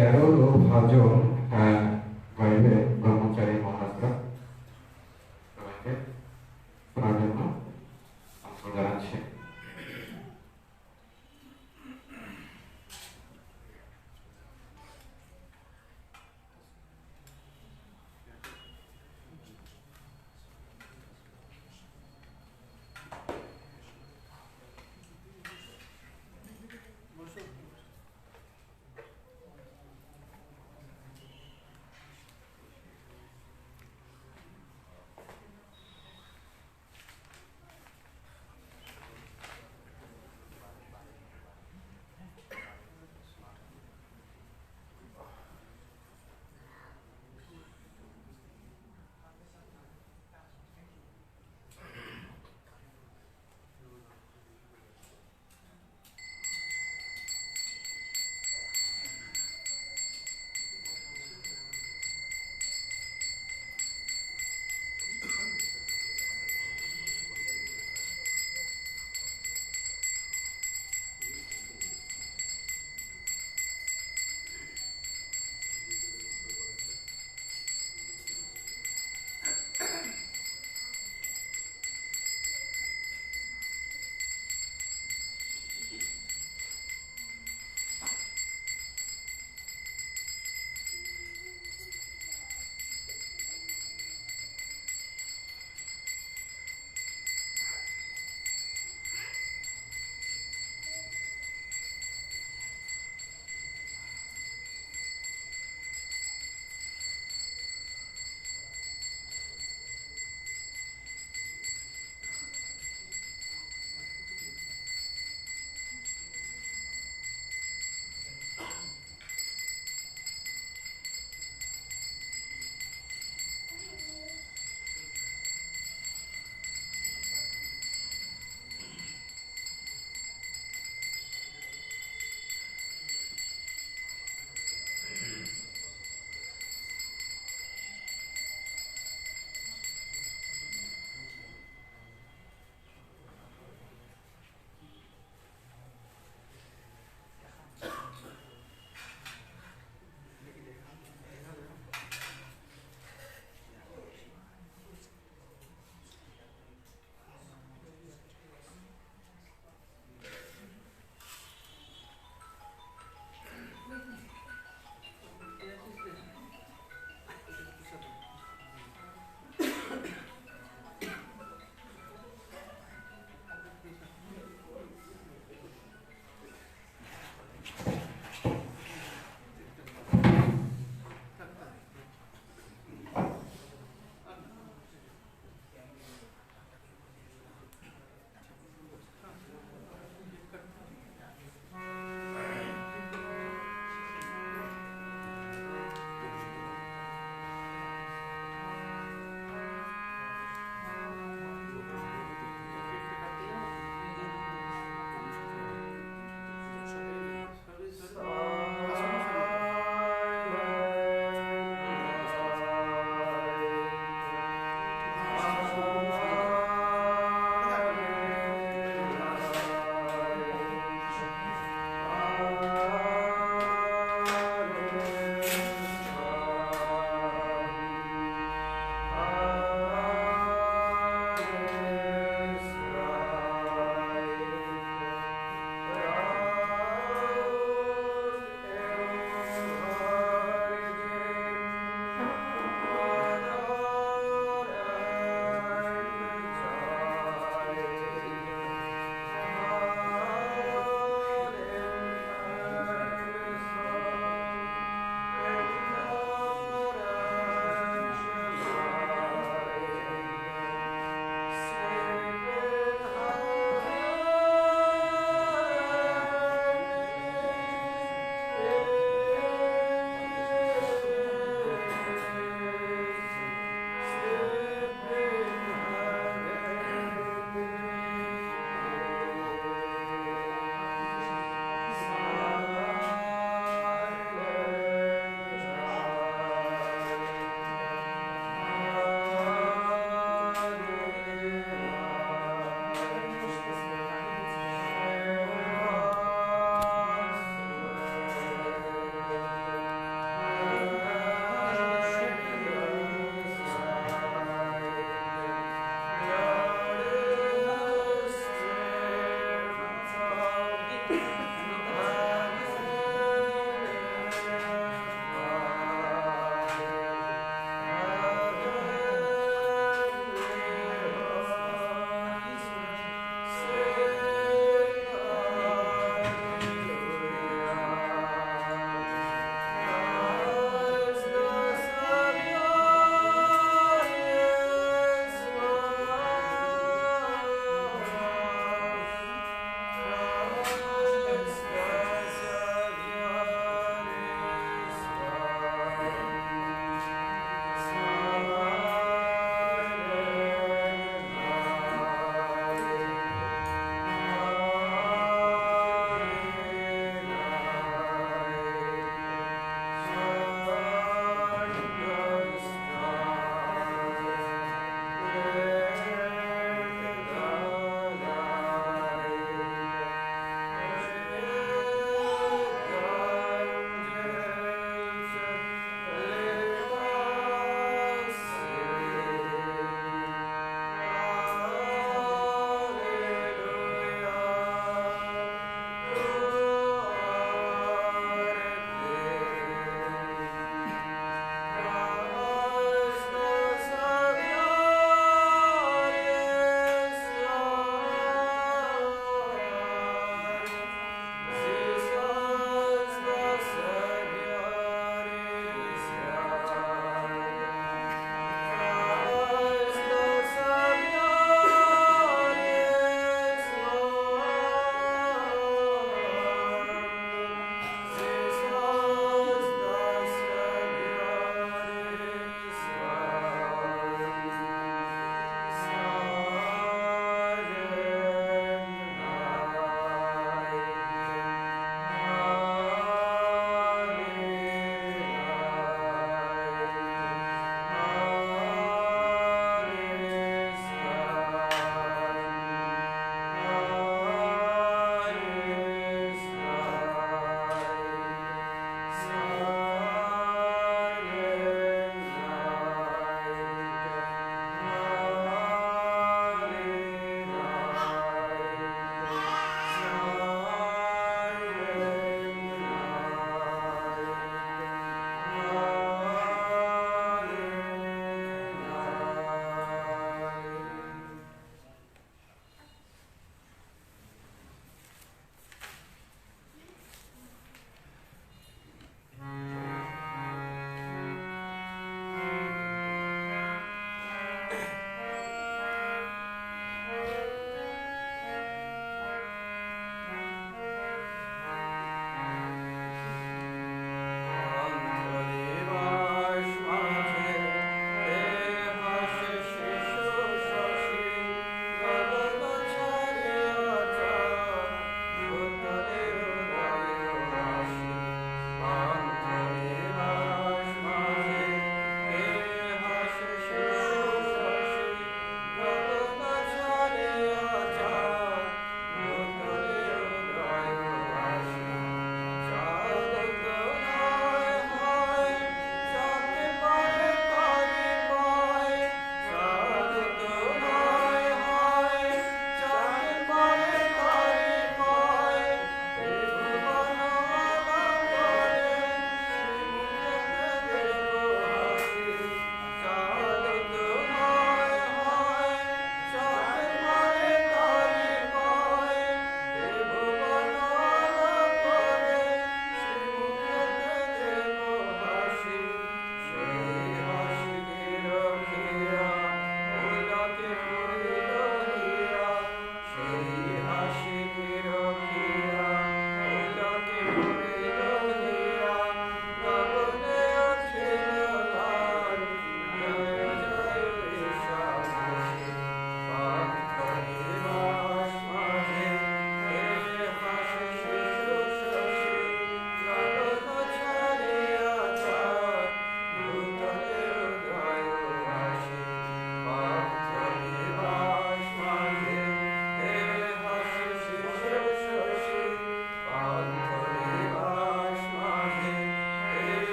Carroll ও ভাজন গাইবে ব্রহ্মচারী মহারাজরা। সবাইকে শোনার জন্য আমন্ত্রণ জানাচ্ছি।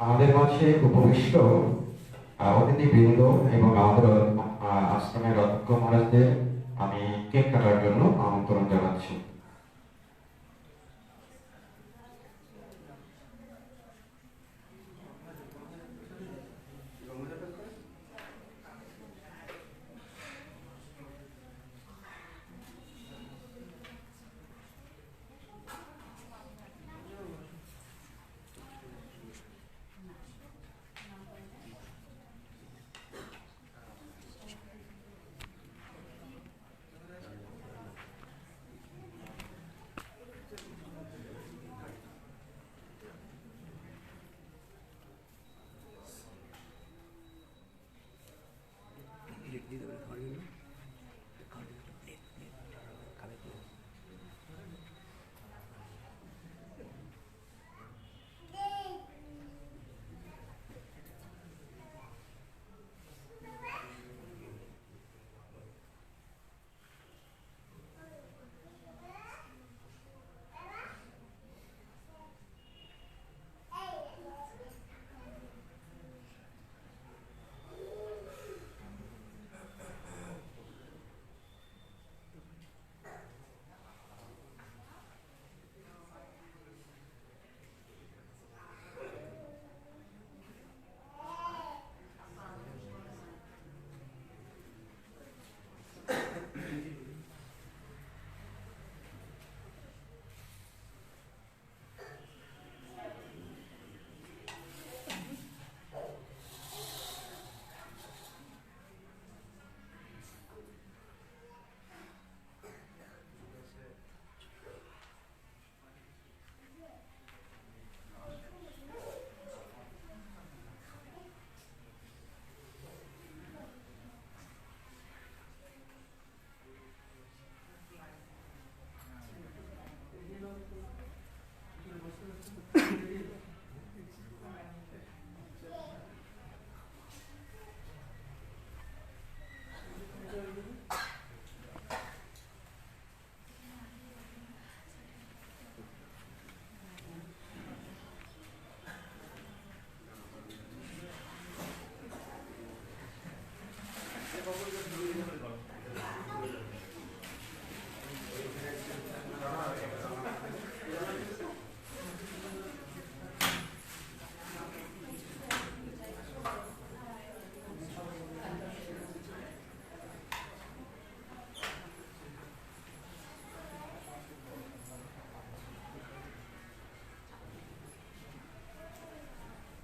আমাদের মাঝে উপবিষ্ট অতিথিবৃন্দ এবং আমাদের আশ্রমের অধ্যক্ষ মহারাজদের আমি কেক কাটার জন্য আমন্ত্রণ জানাচ্ছি।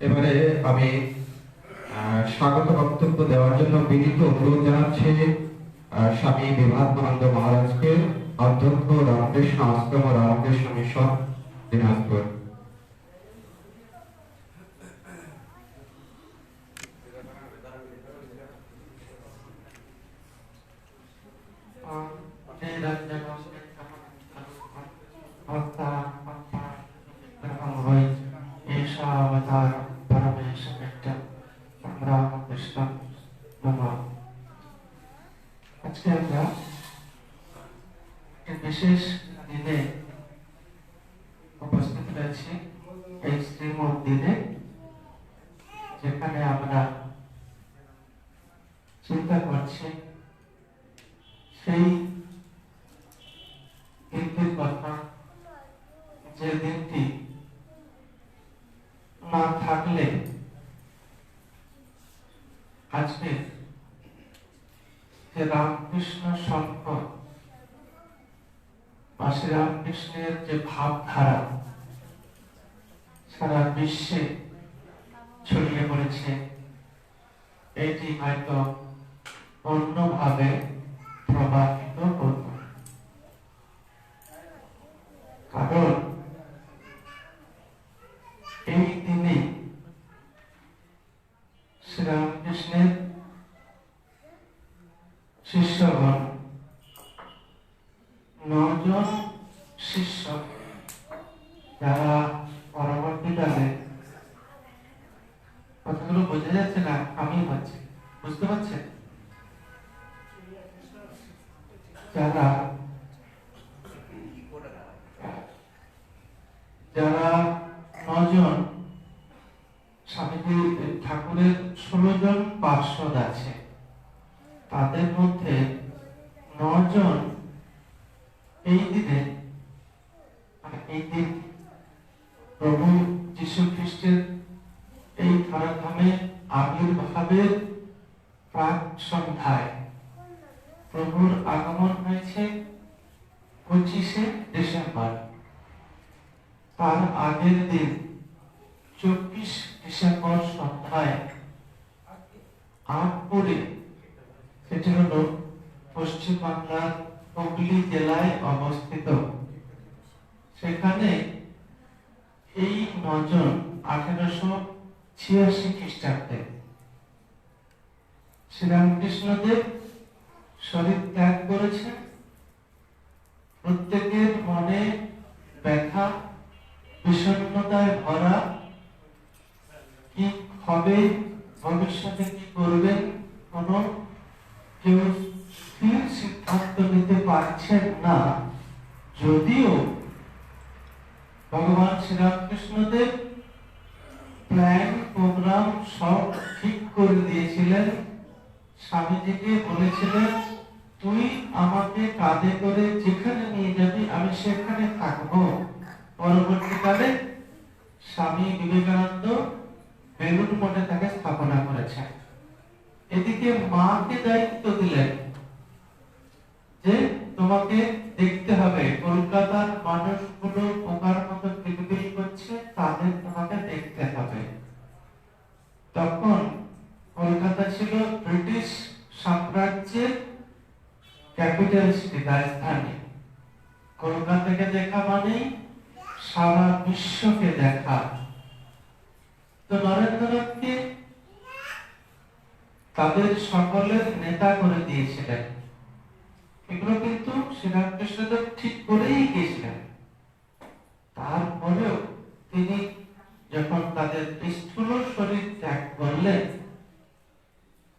এবারে আমি স্বাগত বক্তব্য দেওয়ার জন্য বিনীত অনুরোধ জানাচ্ছি স্বামী বিভাবানন্দ মহারাজকে, অধ্যক্ষ রামকৃষ্ণ আশ্রম ও রামকৃষ্ণ মিশন দিনাজপুর। আজকে আমরা বিশেষ দিনে উপস্থিত হয়েছি, এই শ্রীমত দিনে, যেখানে আমরা চিন্তা করছি সেই দিনটির কথা, যে দিনটি না থাকলে আজকে যে রামকৃষ্ণ সংঘ বা শ্রীরামকৃষ্ণের যে ভাবধারা সারা বিশ্বে ছড়িয়ে পড়েছে, এটি হয়তো অন্যভাবে প্রভাবিত হত। কারণ এই দিনে শ্রীরামকৃষ্ণের শিষ্যগণ 9 জন শিষ্য, যারা পরবর্তীকালে, কথাগুলো বোঝা যাচ্ছে না, আমি হচ্ছে বুঝতে পারছেন, যারা 9 জন ঠিক প্রভু যীশু খ্রিস্টের এই ধরাধামে আবির্ভাবের প্রাক সন্ধ্যায় প্রভুর আগমন হয়েছে 25শে ডিসেম্বর। তার আগের দিন 24 ডিসেম্বর সন্ধ্যায় আটপুরে, সেটি হলো পশ্চিম বাংলার হুগলি জেলায় অবস্থিত, সেখানে এই 9 জন 1886 খ্রিস্টাব্দে শ্রীরামকৃষ্ণদেব শরীর ত্যাগ করেছেন। প্রত্যেকের মনে ব্যথা, বিষণ্ণতায় ভরা, কি হবে, ভবিষ্যতে কি করবেন, কোন কেউ স্থির সিদ্ধান্ত নিতে পারছেন না। যদিও ভগবান শ্রীরামকৃষ্ণদেব প্ল্যান প্রোগ্রাম সব ঠিক করে দিয়েছিলেন, স্বামীজিকে বলেছিলেন, তুই আমাকে কাঁধে করে যেখানে নিয়ে যাবি আমি সেখানে থাকবো। পরবর্তীকালে স্বামী বিবেকানন্দ বেলুড় মঠে তাকে স্থাপনা করেছেন। এদিকে মাকে দায়িত্ব দিলেন যে তোমাকে দেখতে হবে, কলকাতার মানুষগুলো পোকার মতো বিলবিল করছে, তাদের তোমাকে দেখতে হবে। তখন কলকাতা ছিল ব্রিটিশ সাম্রাজ্যের ক্যাপিটাল সিটি, রাজধানী। কলকাতাকে দেখা মানে সারা বিশ্বকে দেখা। তো নরেন্দ্রনাথকে তাদের সকলের নেতা করে দিয়েছিলেন। এগুলো কিন্তু শ্রীরামকৃষ্ণদেব ঠিক করেই গিয়েছিলেন। তারপরেও তিনি যখন তাদের স্থূল শরীর ত্যাগ করলেন,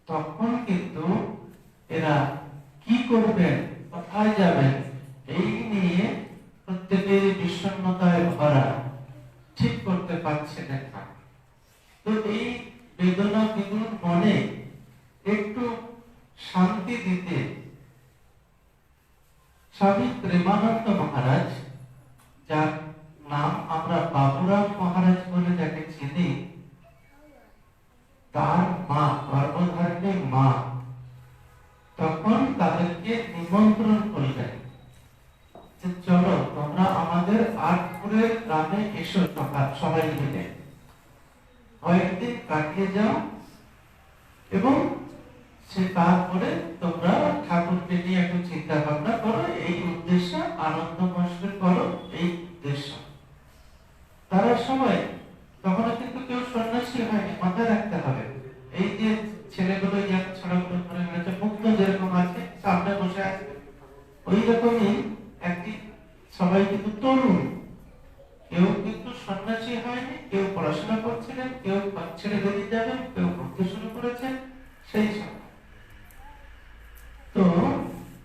তখন কিন্তু এরা কি করবেন, কোথায় যাবেন, এই নিয়ে প্রত্যেকের বিষণ্ণতায় ভরা, ঠিক করতে পারছিলেন না। তো এই বেদনা বিদুর মনে একটু শান্তি দিতে স্বামী প্রেমানন্দ মহারাজ, যার নাম আমরা বাবুরাম মহারাজ বলে যাকে চিনি, তার মা, গর্ভধারিণী মা, তখন তাদেরকে নিমন্ত্রণ করলেন যে চলো তোমরা আমাদের আটপুরের গ্রামে এসো, সবাই মিলে কয়েকদিন কাটিয়ে যাও এবং সে তারপরে তোমরা ঠাকুরকে নিয়ে একটু চিন্তা ভাবনা করো, এই উদ্দেশ্য আনন্দ মশগুল করো, এই উদ্দেশ্য। তারা সবাই তখন কিন্তু কেউ সন্ন্যাসী হয়নি, মাথায় রাখতে হবে। এই যে ছেলেগুলো ছড়াগুলো করে বেড়াচ্ছে, মুক্ত যেরকম আছে সামনে বসে আছে, ওই রকমই একটি সবাই কিন্তু তরুণ, কেউ কিন্তু সন্ন্যাসী হয়নি, কেউ পড়াশোনা করছিলেন, কেউ ছেড়ে বেরিয়ে যাবেন, কেউ ঘুরতে শুরু করেছেন, সেই সব। তো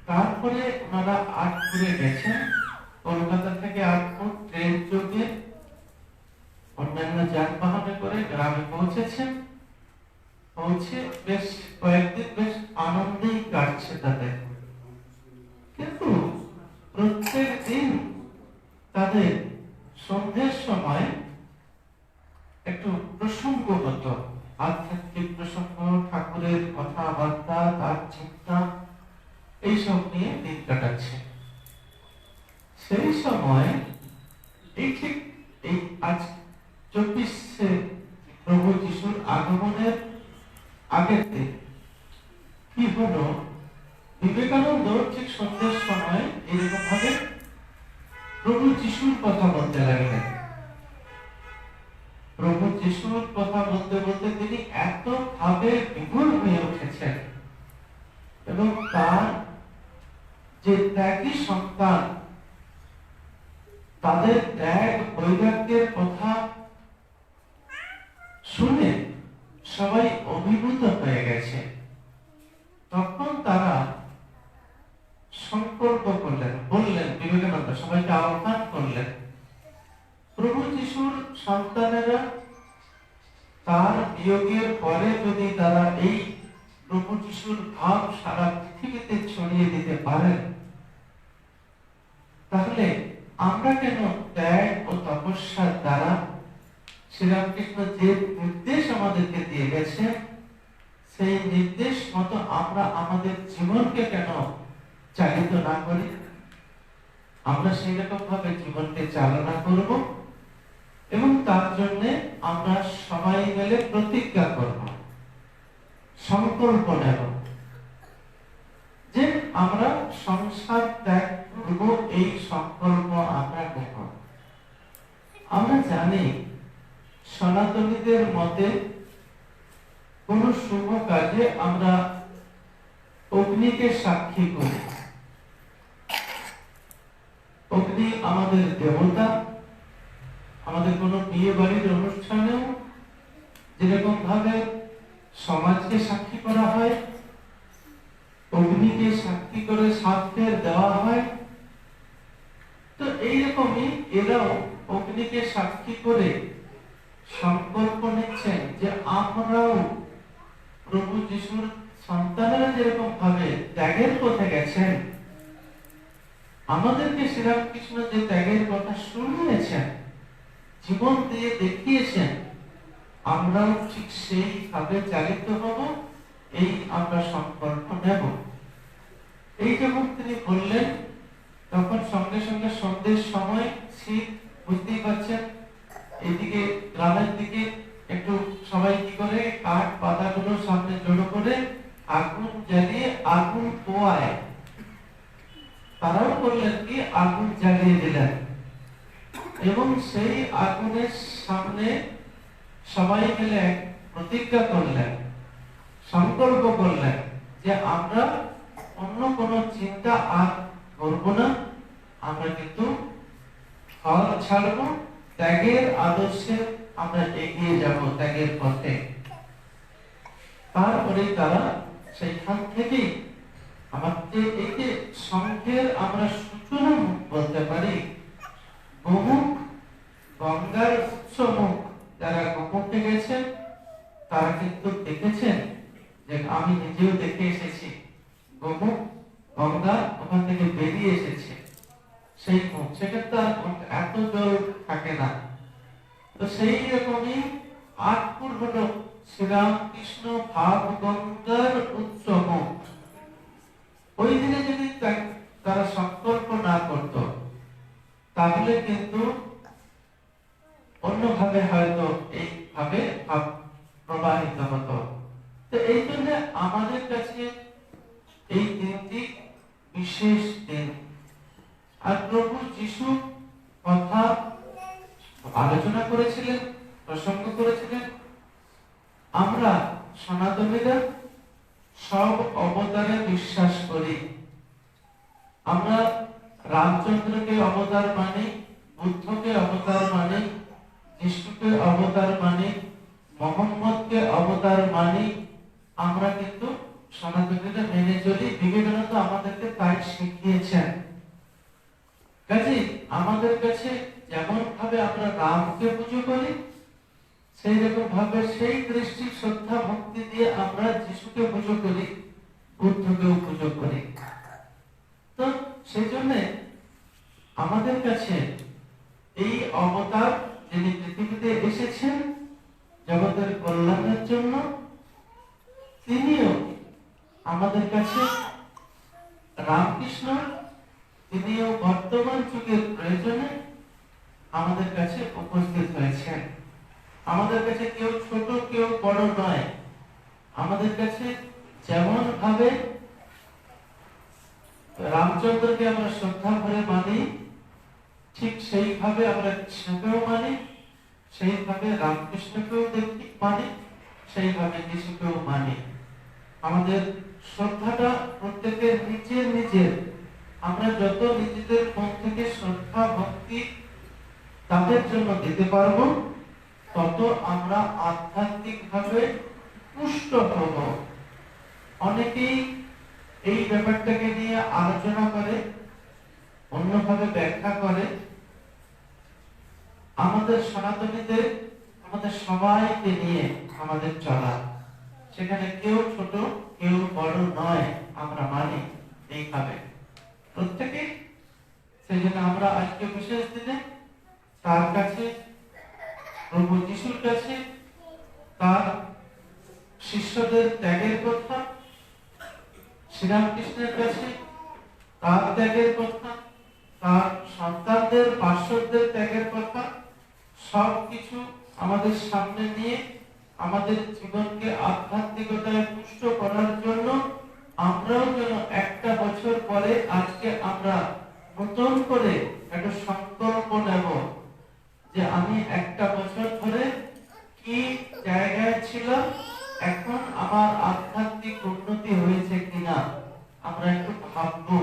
তারপরে ওনারা আটপুরে গেছেন। কলকাতা থেকে আটপুর ট্রেন যোগে অন্যান্য যানবাহনে করে গ্রামে পৌঁছেছেন। পৌঁছে বেশ কয়েকদিন বেশ আনন্দেই কাটছে তাদের, কিন্তু প্রত্যেক দিন তাদের সন্ধ্যের সময় একটু প্রসঙ্গগত আধ্যাত্মিক প্রসঙ্গ, ঠাকুরের কথাবার্তা, তার চিন্তা, এইসব নিয়ে দিন কাটাচ্ছে। সেই সময় এই ঠিক এই আজ 24শে প্রভু যিশুর আগমনের আগের দিন কি হলো, বিবেকানন্দ ঠিক সন্ধ্যের সময় এরকম ভাবে প্রভু যিশুর কথা বলতে লাগলেন। প্রভু যিশুর কথা বলতে বলতে তিনি এত ভাবে বিভোর হয়ে উঠেছেন এবং তার যে ত্যাগী সন্তান, তাদের ত্যাগ বৈরাগ্যের কথা শুনে সবাই অভিভূত হয়ে গেছে। তখন তারা সংকল্প করলেন, বললেন, বিবেকানন্দ সবাইকে আহ্বান করলেন, প্রভু যিশুর সন্তানেরা তার বিয়োগের পরে যদি তারা এই প্রভু যিশুর ভাব সারা পৃথিবীতে ছড়িয়ে দিতে পারেন, তাহলে আমরা কেন ত্যাগ ও তপস্যার দ্বারা শ্রীরামকৃষ্ণ যে নির্দেশ আমাদেরকে দিয়ে গেছে সেই নির্দেশ মতো আমরা আমাদের জীবনকে কেন চালিত না করি? আমরা সেই রকম ভাবে জীবনকে চালনা করব এবং তার জন্য আমরা সবাই মিলে প্রতিজ্ঞা করব, সংকল্প নেব যে আমরা সংসার ত্যাগ করব। এই সংকল্প আমরা নেব। আমরা জানি সনাতনীদের মতে কোন শুভ কাজে আমরা অগ্নিকে সাক্ষী করি। অগ্নি আমাদের দেবতা। আমাদের কোন বিয়ে বাড়ির অনুষ্ঠানেও যেরকম ভাবে সমাজকে সাক্ষী করা হয়, অগ্নিকে সাক্ষী করে সাক্ষের দেওয়া হয়, তো এইরকমই এরাও অগ্নিকে সাক্ষী করে সংকল্প নিচ্ছেন যে আমরাও প্রভু যিশুর সন্তানেরা যেরকম ভাবে ত্যাগের পথে গেছেন, আমাদেরকে শ্রীরামকৃষ্ণ যে ত্যাগের কথা শুনিয়েছেন, জীবন দিয়ে দেখিয়েছেন, আমরাও ঠিক সেইভাবে চালিত হব। এই আমরা সংকল্প নেব। এই যখন তিনি বললেন তখন সঙ্গে সঙ্গে সন্ধ্যের সময় শীত, বুঝতেই পারছেন। এইদিকে গ্রামের দিকে একটু সবাই কি করে কাঠ পাতাগুলো সামনে জড়ো করে আগুন জ্বালিয়ে আগুন পোয়ায়। তারাও করলেন কি আগুন জ্বালিয়ে দিলেন এবং সেই আগুনের সামনে সবাই মিলে প্রতিজ্ঞা করলেন, সংকল্প করলেন যে আমরা অন্য কোনো চিন্তা আর করব না। আমরা কিন্তু ফল ছাড়ব, ত্যাগের আদর্শে আমরা এগিয়ে যাব, ত্যাগের পথে। তারপরে তারা সেইখান থেকেই আমাদের এই যে সংঘের আমরা সূচনা বলতে পারি, গোমুখ গঙ্গার উৎস মুখ। যারা গোমুখে গেছেন তারা কিন্তু দেখেছেন, যে আমি নিজেও দেখে এসেছি, গোমুখ গঙ্গা ওখান থেকে বেরিয়ে এসেছে সেই মুখ। সেখানে তো এত জল থাকে না। তো সেই রকমই আটপুর হলো শ্রীরামকৃষ্ণ ভাব গঙ্গার উৎস মুখ। ওই দিনে যদি তারা সংকল্প না করত তাহলে কিন্তু অন্যভাবে হয়তো এইভাবে ভাব প্রবাহিত হতো। তো এই জন্য আমাদের কাছে এই দিনটি বিশেষ দিন। আর প্রভু যিশু কথা আলোচনা করেছিলেন, প্রসঙ্গ করেছিলেন। আমরা সনাতনীরা সব অবতারে বিশ্বাস করি। আমরা রামচন্দ্রকে অবতার মানি, বুদ্ধকে অবতার মানি, যিশুকে অবতার মানি, মোহাম্মদকে অবতার মানি। আমরা কিন্তু সনাতনীরা মেনে চলি। বিবেকানন্দ আমাদেরকে তাই শিখিয়েছেন। কাজে আমাদের কাছে যেমন ভাবে আমরা রামকে পুজো করি, সেই রকম ভাবে সেই দৃষ্টি শ্রদ্ধা ভক্তি দিয়ে আমরা যিশুকে পুজো করি, বুদ্ধকেও পুজো করি। তো সেই জন্য আমাদের কাছে এই অবতার যিনি পৃথিবীতে এসেছেন জগতের কল্যাণের জন্য, তিনিও আমাদের কাছে রামকৃষ্ণ, তিনিও বর্তমান যুগের প্রয়োজনে আমাদের কাছে উপস্থিত হয়েছেন। আমাদের কাছে কেউ ছোট কেউ বড় নয়। আমাদের কাছে যেমন ভাবে রামচন্দ্রকে আমরা শ্রদ্ধা ভরে মানি, ঠিক সেইভাবে আমরা কৃষ্ণকেও মানি, সেইভাবে রামকৃষ্ণকেও দেখি মানি, সেইভাবে যিশুকেও মানি। আমাদের শ্রদ্ধাটা প্রত্যেকের নিজের নিজের। আমরা যত নিজেদের মন থেকে শ্রদ্ধা ভক্তি তাদের জন্য দিতে পারবো, তত আমরা আধ্যাত্মিক ভাবে পুষ্ট হব। অনেকেই এই ব্যাপারটাকে নিয়ে আলোচনা করে, অন্যভাবে ব্যাখ্যা করে। আমাদের সনাতনীদের আমাদের সবাইকে নিয়ে আমাদের চলা, সেখানে কেউ ছোট কেউ বড় নয়, আমরা মানি এইভাবে। প্রত্যেকে সেই জন্য আমরা আজকে বিশেষ দিনে তার কাছে, প্রভু যিশুর কাছে তার শিষ্যদের ত্যাগের কথা, শ্রীরামকৃষ্ণের কাছে তার ত্যাগের কথা, তার সন্তানদের পার্শ্বদের ত্যাগের কথা সবকিছু আমাদের সামনে নিয়ে আমাদের জীবনকে আধ্যাত্মিকতায় পুষ্ট করার জন্য আমরাও যেন একটা বছর পরে আজকে আমরা নতুন করে একটা সংকল্প নেব যে আমি একটা বছর ধরে কি জায়গায় ছিলাম, এখন আমার আধ্যাত্মিক উন্নতি হয়েছে কিনা আমরা একটু ভাববো।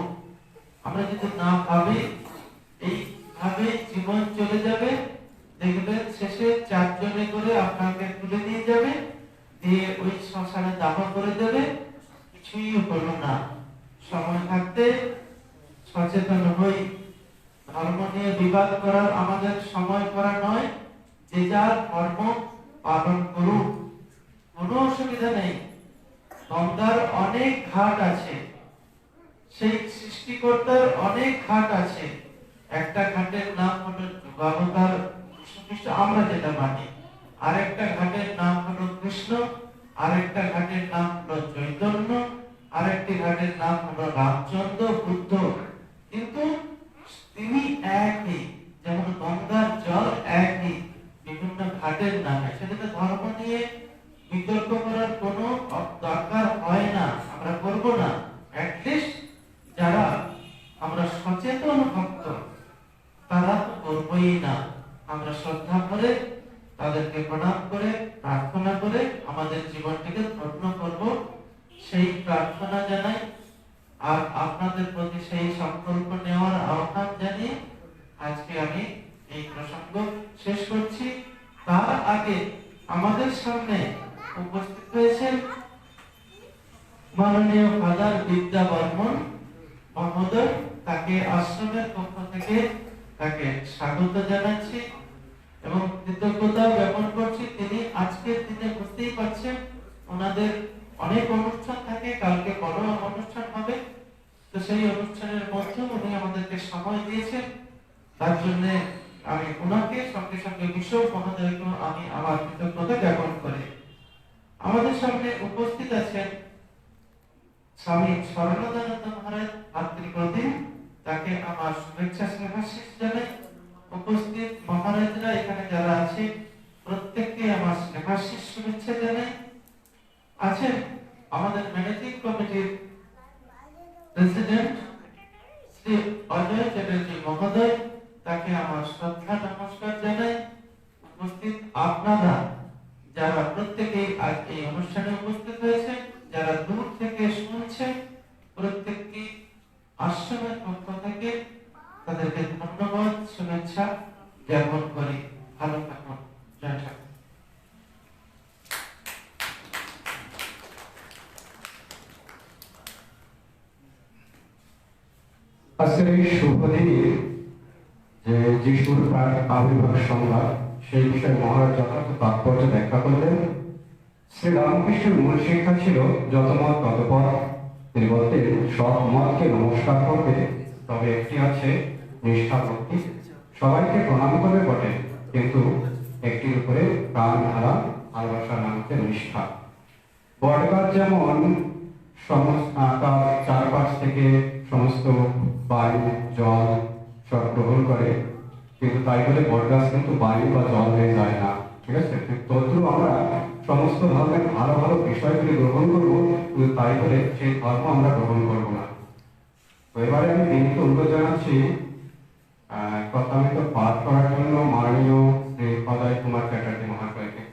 আমরা যদি না ভাবি এইভাবে জীবন চলে যাবে, দেখবেন শেষে 4 জনে করে আপনাকে তুলে নিয়ে যাবে, দিয়ে ওই শ্মশানে দাহ করে দেবে, কিছুই হলো না। সময় থাকতে সচেতন হই। ধর্ম নিয়ে বিবাদ করার আমাদের সময় করা নয়, যে যার ধর্ম পালন করুক, কোনো অসুবিধা নেই। গঙ্গার অনেক ঘাট আছে, সেই সৃষ্টিকর্তার অনেক ঘাট আছে। একটা ঘাটের নাম হলো যুগাবতার কৃষ্ণ, আমরা যেটা মানি। আরেকটা ঘাটের নাম হলো কৃষ্ণ, আরেকটা ঘাটের নাম হলো চৈতন্য, আরেকটি ঘাটের নাম হলো রামচন্দ্র, বুদ্ধ। কিন্তু তিনি একই, যেমন গঙ্গার জল একই, বিভিন্ন ঘাটের নামে। সেটাতে ধর্ম নিয়ে বিতর্ক করার কোনো দরকার হয় না, আমরা করব না। অ্যাটলিস্ট যারা আমরা সচেতন ভক্ত তারা তো করবই না। আমরা শ্রদ্ধা করে তাদেরকে প্রণাম করে প্রার্থনা করে আমাদের জীবনটাকে ধন্য করব, সেই প্রার্থনা জানাই। আর আপনাদের প্রতি সেই সংকল্প নেওয়ার আহ্বান জানিয়ে আজকে আমি এই প্রসঙ্গ শেষ করছি। তার আগে আমাদের সামনে উপস্থিত হয়েছেন মাননীয় ফাদার বিদ্যা বর্মন মহোদয়। তাকে আশ্রমের পক্ষ থেকে তাকে স্বাগত জানাচ্ছি এবং কৃতজ্ঞতা জ্ঞাপন করছি। তিনি আজকের দিনে বুঝতেই পারছেন ওনাদের অনেক অনুষ্ঠান থাকে, কালকে বড় অনুষ্ঠান হবে, তো সেই অনুষ্ঠানের মধ্যে উনি আমাদেরকে সময় দিয়েছেন। তার জন্য আমি ওনাকে সঙ্গে সঙ্গে বিশ্বপ মহোদয়কে আমি আমার কৃতজ্ঞতা জ্ঞাপন করি। আমাদের সামনে উপস্থিত আছেন স্বামী স্মরণানন্দ মহারাজ ভাতৃপ্রতিম, তাকে আমার শুভেচ্ছা স্নেহাশিস জানাই। উপস্থিত মহারাজরা এখানে যারা আছে প্রত্যেককে আমার স্নেহাশিস শুভেচ্ছা জানাই। আছেন আমাদের ম্যানেজিং কমিটির প্রেসিডেন্ট শ্রী অজয় চ্যাটার্জি মহোদয়, তাকে আমার শ্রদ্ধা নমস্কার জানাই। উপস্থিত আপনারা যারা প্রত্যেকেই আজ এই অনুষ্ঠানে উপস্থিত হয়েছে, যারা দূর থেকে শুনছেন, প্রত্যেককে আশ্রমের পক্ষ থেকে তাদেরকে ধন্যবাদ শুভেচ্ছা জ্ঞাপন করি। ভালো থাকুন। জয় ঠাকুর। আজকের এই শুভ দিনে যে যিশুর আবির্ভাব সংবাদ, সেই বিষয়ে মহারাজ যথার্থ তাৎপর্য ব্যাখ্যা করলেন। শ্রী রামকৃষ্ণের মূল শিক্ষা ছিল যত মত তত পথ। তিনি বলতেন সব মতকে নমস্কার করবে, তবে একটি আছে নিষ্ঠা ভক্তি। সবাইকে প্রণাম করবে বটে, কিন্তু একটির উপরে প্রাণ ধারা ভালোবাসার নাম হচ্ছে নিষ্ঠা। বটগাছ যেমন তার চারপাশ থেকে সমস্ত বায়ু জল সব গ্রহণ করে, কিন্তু তাই বলে বটগাছ কিন্তু বায়ু বা জল হয়ে যায় না, ঠিক আছে? তদ্রুপ আমরা সমস্ত ধর্মের ভালো ভালো বিষয়গুলি গ্রহণ করবো, কিন্তু তাই বলে সেই ধর্ম আমরা গ্রহণ করবো না। তো এবারে আমি বিনীত অনুরোধ জানাচ্ছি কথামিত পাঠ করার জন্য মাননীয় শ্রী অজয় কুমার চ্যাটার্জি মহাশয়কে।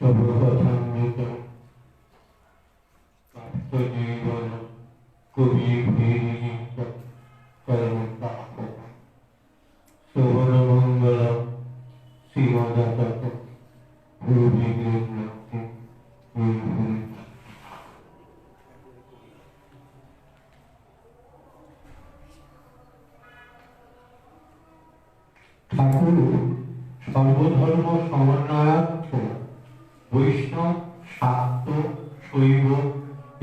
সর্বপ্রথমিত জীবন কবি শ্রীমদাতত রবিগ্রেন লক্ষ্যে ঠাকুর সর্বধর্ম সমন্বয়ার্থ বৈষ্ণব, শাক্ত, শৈব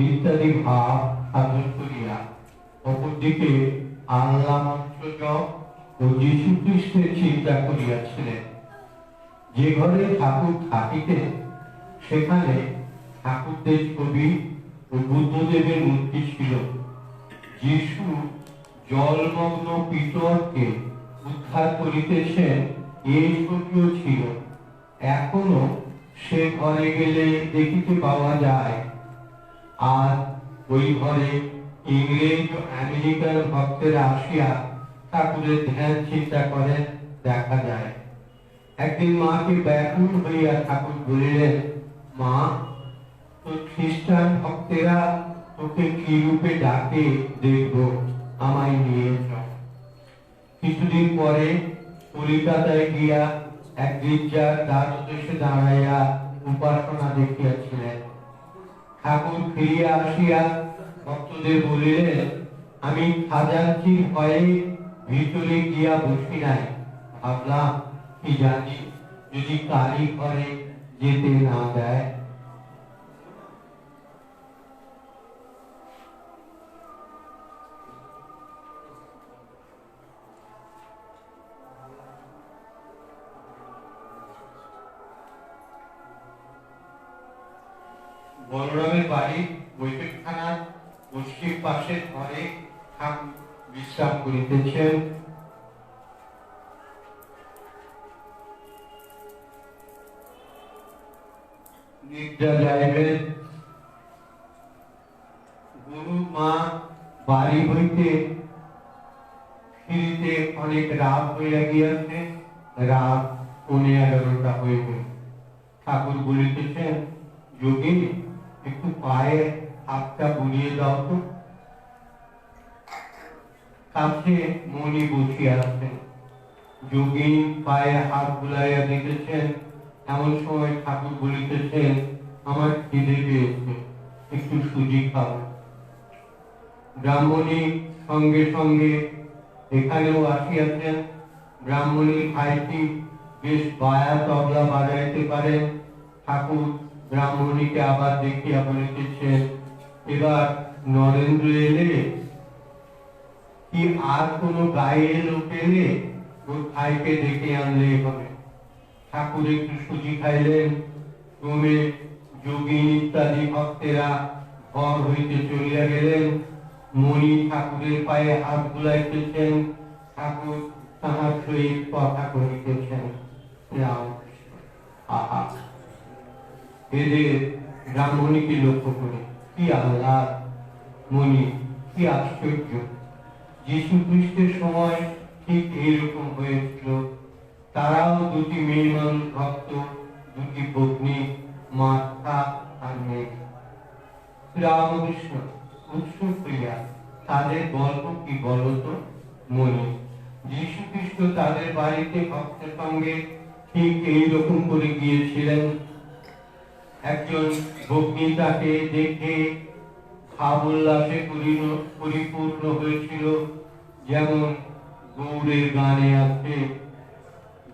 ইত্যাদি ভাব সাধন করিয়া অপরদিকে আল্লাহ মন্ত্র জপ ও যীশু খ্রিস্টের চিন্তা করিয়াছিলেন। যে ঘরে ঠাকুর থাকিতেন সেখানে ঠাকুরদের ছবি ও বুদ্ধদেবের মূর্তি ছিল। যীশু জলমগ্ন পিতরকে উদ্ধার করিতেছেন এই ছবিও ছিল। এখনো সে ঘরে গেলে দেখিতে পাওয়া যায়। আর ওই ঘরে ইংরেজ ও আমেরিকার ভক্তেরা আসিয়া ঠাকুরের ধ্যান চিন্তা করেন দেখা যায়। একদিন মাকে ব্যাকুল হইয়া ঠাকুর বলিলেন, মা, তো খ্রিস্টান ভক্তেরা তোকে কি রূপে ডাকে দেখব, আমায় নিয়ে চল। কিছুদিন পরে কলিকাতায় গিয়া এক গির্জার দ্বারদেশে দাঁড়াইয়া উপাসনা দেখিয়াছিলেন। ঠাকুর ফিরিয়া আসিয়া ভক্তদের বলিলেন, আমি খাজাঞ্চির ভয়ে ভিতরে গিয়া বসি নাই, ভাবলাম কি জানি যদি কালী ঘরে যেতে না দেয়। বলরামের বাড়ি বৈঠকখানার পশ্চিম পাশের ঘরে ঠাকুর বিশ্রাম করিতেছেন। নিদ্রা যাইবেন। গুরু মা বাড়ি হইতে ফিরিতে অনেক রাত হইয়া গিয়াছে, রাত 11:30 হইবে। ঠাকুর বলিতেছেন, যোগিনী, একটু পায়ে হাতটা বুলিয়ে দাও তো। কাছে মনি বসিয়া আছেন। যোগিনী পায়ে হাত বুলাইয়া দিতেছেন। এমন সময় ঠাকুর বলিতেছেন, আমার খিদে পেয়েছে, একটু সুজি খাও। ব্রাহ্মণী সঙ্গে সঙ্গে এখানেও আসিয়াছেন। ব্রাহ্মণী ভাইটি বেশ বায়া তবলা বাজাইতে পারেন। ঠাকুর ব্রাহ্মণীকে আবার দেখিয়া বলিতেছেন, এবার নরেন্দ্র এলে কি আর কোন গায়ে লোক এলে ওর ভাইকে ডেকে আনলে হবে। ঠাকুর একটু সুজি খাইলেন। ক্রমে যোগিনী ইত্যাদি ভক্তেরা ঘর হইতে চলিয়া গেলেন। মণি ঠাকুরের পায়ে হাত বুলাইতেছেন। ঠাকুর তাহার সহিত কথা কহিতেছেন। আহা, এদের ব্রাহ্মণীকে লক্ষ্য করে কি আল্লাহ! মণি, কি আশ্চর্য! যীশু খ্রিস্টের সময় ঠিক এইরকম হয়েছিল। তারাও দুটি মেয়ে মানুষ ভক্ত, দুটি পত্নী, মাতা আর মেয়ে। রামকৃষ্ণ উৎসুক হইয়া তাদের গল্প কি বলতো মনি। যীশু খ্রিস্ট তাদের বাড়িতে ভক্তের সঙ্গে ঠিক এইরকম করে গিয়েছিলেন। একজন ভগ্নী তাকে দেখে ভাব উল্লাসে পরিপূর্ণ হয়েছিল। যেমন গৌড়ের গানে আছে,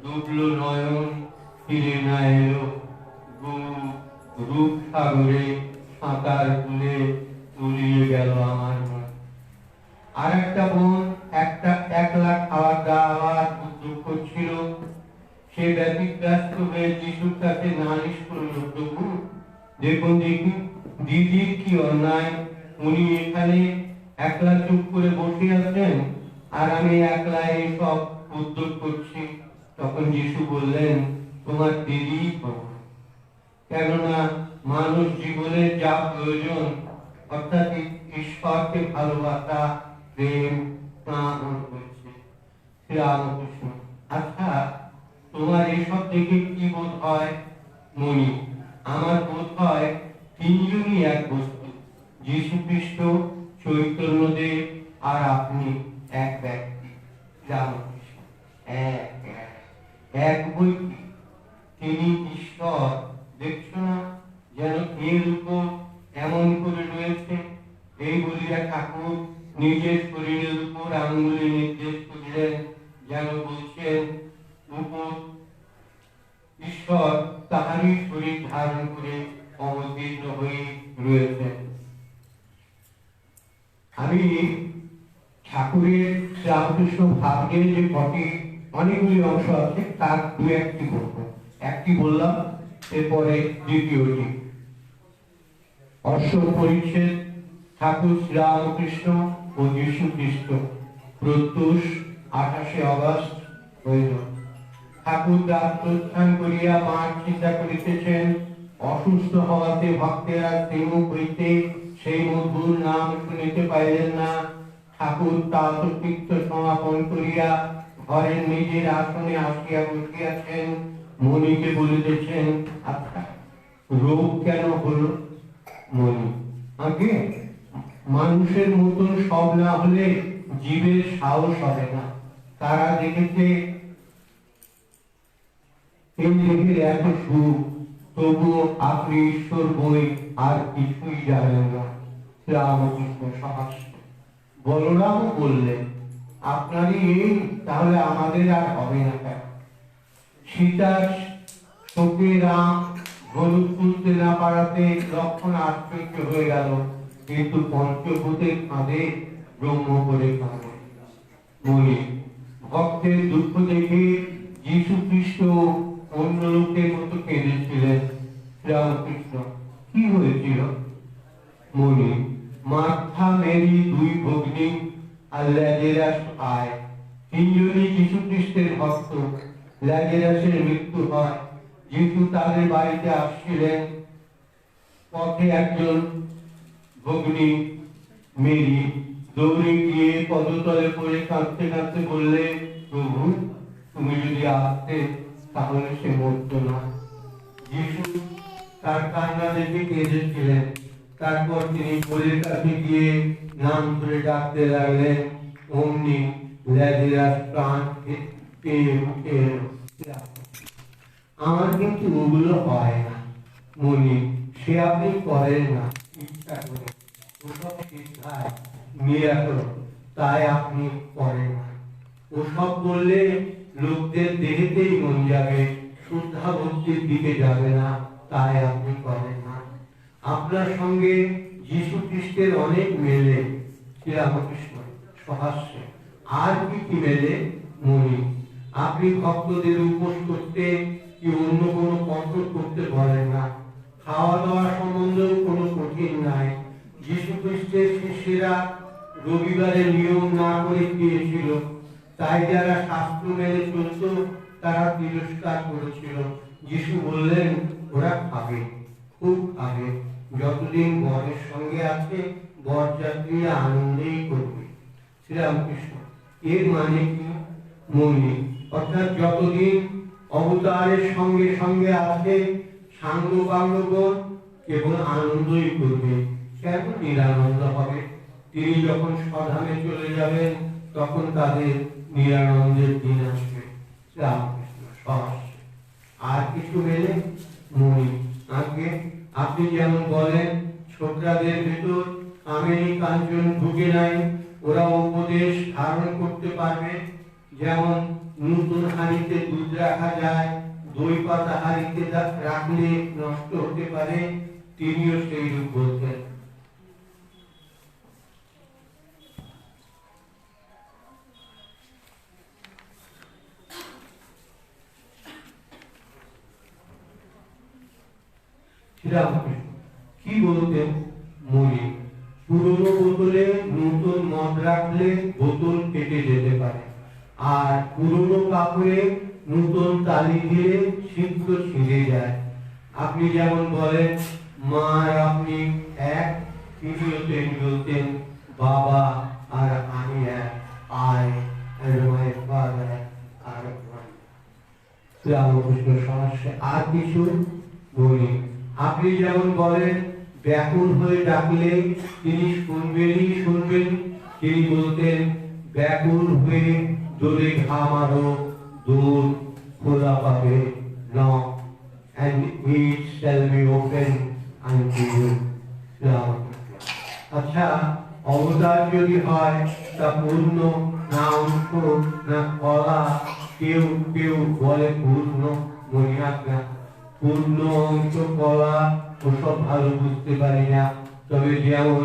ডুবলো নয়ন ফিরে না এলো, রূপ সাগরে সাঁতার তুলে তলিয়ে গেল আমার মন। আর একটা বোন একলা খাওয়া দাওয়ার উদ্যোগ করছিল। সে ব্যতিব্যস্ত হয়ে যিশুর কাছে নালিশ করল, প্রভু দেখুন দেখি দিদির কি অন্যায়, উনি এখানে একলা চুপ করে বসে আছেন আর আমি একলা এই সব উদ্যোগ করছি। তখন যিশু বললেন, তোমার দিদি খবর। কেননা মানুষ জীবনের যা প্রয়োজন, অর্থাৎ ঈশ্বরকে ভালোবাসা, প্রেম, প্রাণ করছে। শ্রীরামকৃষ্ণ, আচ্ছা তোমার এসব দেখে কি বোধ হয়? মনি, আমার বোধ হয় তিনজনই এক বস্তু, যীশু খ্রিস্ট, চৈতন্যদেব আর আপনি এক ব্যক্তি। রামকৃষ্ণ, এক বই কি তিনি ঈশ্বর। দেখছো না যেন এর উপর এমন করে রয়েছে। এই বলিয়া ঠাকুর নিজের শরীরের উপর আঙ্গুলে নির্দেশ করিলেন, যেন বলছেন উপর ঈশ্বর তাহারই শরীর ধারণ করে অবতীর্ণ হয়ে রয়েছেন। আমি ঠাকুরের রামকৃষ্ণ ভাগ্যের যে কটি অনেকগুলি অংশ আছে তার দু একটি বলবো। একটি বললাম, এরপরে দ্বিতীয়টি। অষ্টম পরিচ্ছেদ ঠাকুর শ্রীরামকৃষ্ণ ও যীশু খ্রিস্ট, প্রত্যুষ 28 আগস্ট হইল। ঠাকুর রাত প্রস্থান করিয়া মাঠ চিন্তা করিতেছেন। অসুস্থ হওয়াতে ভক্তেরা শ্রীমুখ হইতে সেই মধুর নাম শুনিতে পাইলেন না। ঠাকুর তাতকৃত্য সমাপন করিয়া ঘরের নিজের আসনে আসিয়া বসিয়াছেন। মণিকে বলিতেছেন, আচ্ছা রোগ কেন হলো? মণি, আগে মানুষের মতন সব না হলে জীবের সাহস হবে না। তারা দেখেছে এই দেহের এত সুখ, তবুও আপনি ঈশ্বর বই আর কিছুই জানেন না। রামকৃষ্ণ সহাস্য। বলরাম বললেন, আপনারই এই, তাহলে আমাদের আর হবে না কেন? সীতার শোকে রাম হলুদ তুলতে না পারাতে লক্ষণ আশ্চর্য হয়ে গেল, কিন্তু পঞ্চভূতের কাঁধে ব্রহ্ম করে কাঁদে। বলি, ভক্তের দুঃখ দেখে যীশু খ্রিস্ট অন্য লোকের মতো কেঁদেছিলেন। রামকৃষ্ণ, কি হয়েছিল? মনি, মার্থা, মেরি, দুই ভগ্নী আর ল্যাজেরাস আয়, তিনজনই যীশু খ্রিস্টের ভক্ত। ল্যাজেরাসের মৃত্যু হয়। যিশু তাদের বাড়িতে আসছিলেন। পথে একজন ভগ্নী মেরি দৌড়ে গিয়ে পদতলে পড়ে কাঁদতে কাঁদতে বললে, প্রভু তুমি যদি আসতে তাহলে সে মরত না। যিশু তার কান্না দেখে কেঁদেছিলেন। তারপর তিনি কোলের কাছে গিয়ে নাম ধরে ডাকতে লাগলেন। অমনি ল্যাজেরাস প্রাণ পেয়ে উঠে এলো। আমার কিন্তু ওগুলো হয় না মনি, সে আপনি করেন না ইচ্ছা করে, ওসব শিক্ষায় মিরাকল, তাই আপনি করেন না। ওসব বললে লোকদের দেহেতেই মন যাবে, শুদ্ধা ভক্তির দিকে যাবে না, তাই আপনি করেন না। আপনার সঙ্গে যীশু খ্রিস্টের অনেক মেলে। শ্রীরামকৃষ্ণ সহাস্যে, আর কি কি মেলে? মনি, আপনি ভক্তদের উপোস করতে কি অন্য কোনো কঠোর করতে বলেন না। খাওয়া দাওয়া সম্বন্ধেও কোনো কঠিন নাই। যীশু খ্রিস্টের শিষ্যেরা রবিবারে নিয়ম না করে খেয়েছিল, তাই যারা শাস্ত্র মেনে চলত তারা তিরস্কার করেছিল। যীশু বললেন, ওরা খাবে, খুব খাবে, যতদিন বরের সঙ্গে আছে বরযাত্রীরা আনন্দেই করবে। শ্রীরামকৃষ্ণ, এর মানে কি? মনি, অর্থাৎ যতদিন অবতারের সঙ্গে সঙ্গে আছে সাঙ্গ বাঙ্গগণ কেবল আনন্দই করবে, কেন নিরানন্দ হবে? তিনি যখন স্বধামে চলে যাবেন তখন তাদের নিরানন্দের দিন আসবে। রামকৃষ্ণ সহাস্য। আর কিছু মেলে? মনি, আগে আপনি যেমন বলেন ছোকরাদের ভেতর কামিনী কাঞ্চন ঢুকে নাই, ওরা উপদেশ ধারণ করতে পারবে। যেমন নতুন হাঁড়িতে দুধ রাখা যায়, দই পাতা হাঁড়িতে রাখলে নষ্ট হতে পারে, তিনিও সেই রূপ বলতেন। কি বলতেন? মনি, পুরনো বোতলে নতুন মদ রাখলে বোতল কেটে যেতে পারে, আর পুরনো কাপড়ে নতুন তালি দিয়ে শীঘ্র ছিঁড়ে যায়। আপনি যেমন বলেন মা আর আপনি এক, তিনিও তেমনি বলতেন বাবা আর আমি এক, I and my father are one। Ramakrishna সহাস্যে। আর কিছু? বলি, আপনি যেমন বলেন ব্যাকুল হয়ে ডাকলে তিনি শুনবেনই শুনবেন, তিনি বলতেন ব্যাকুল হয়ে দোলে ঘা মারো, দোল খোলা পাবে, ন যদি হয় তা পূর্ণ না অংশ না কলা, কেউ কেউ বলে পূর্ণ মহিমাজ্ঞা। পূর্ণ অংশ কলা ওসব ভালো বুঝতে পারি না, তবে যেমন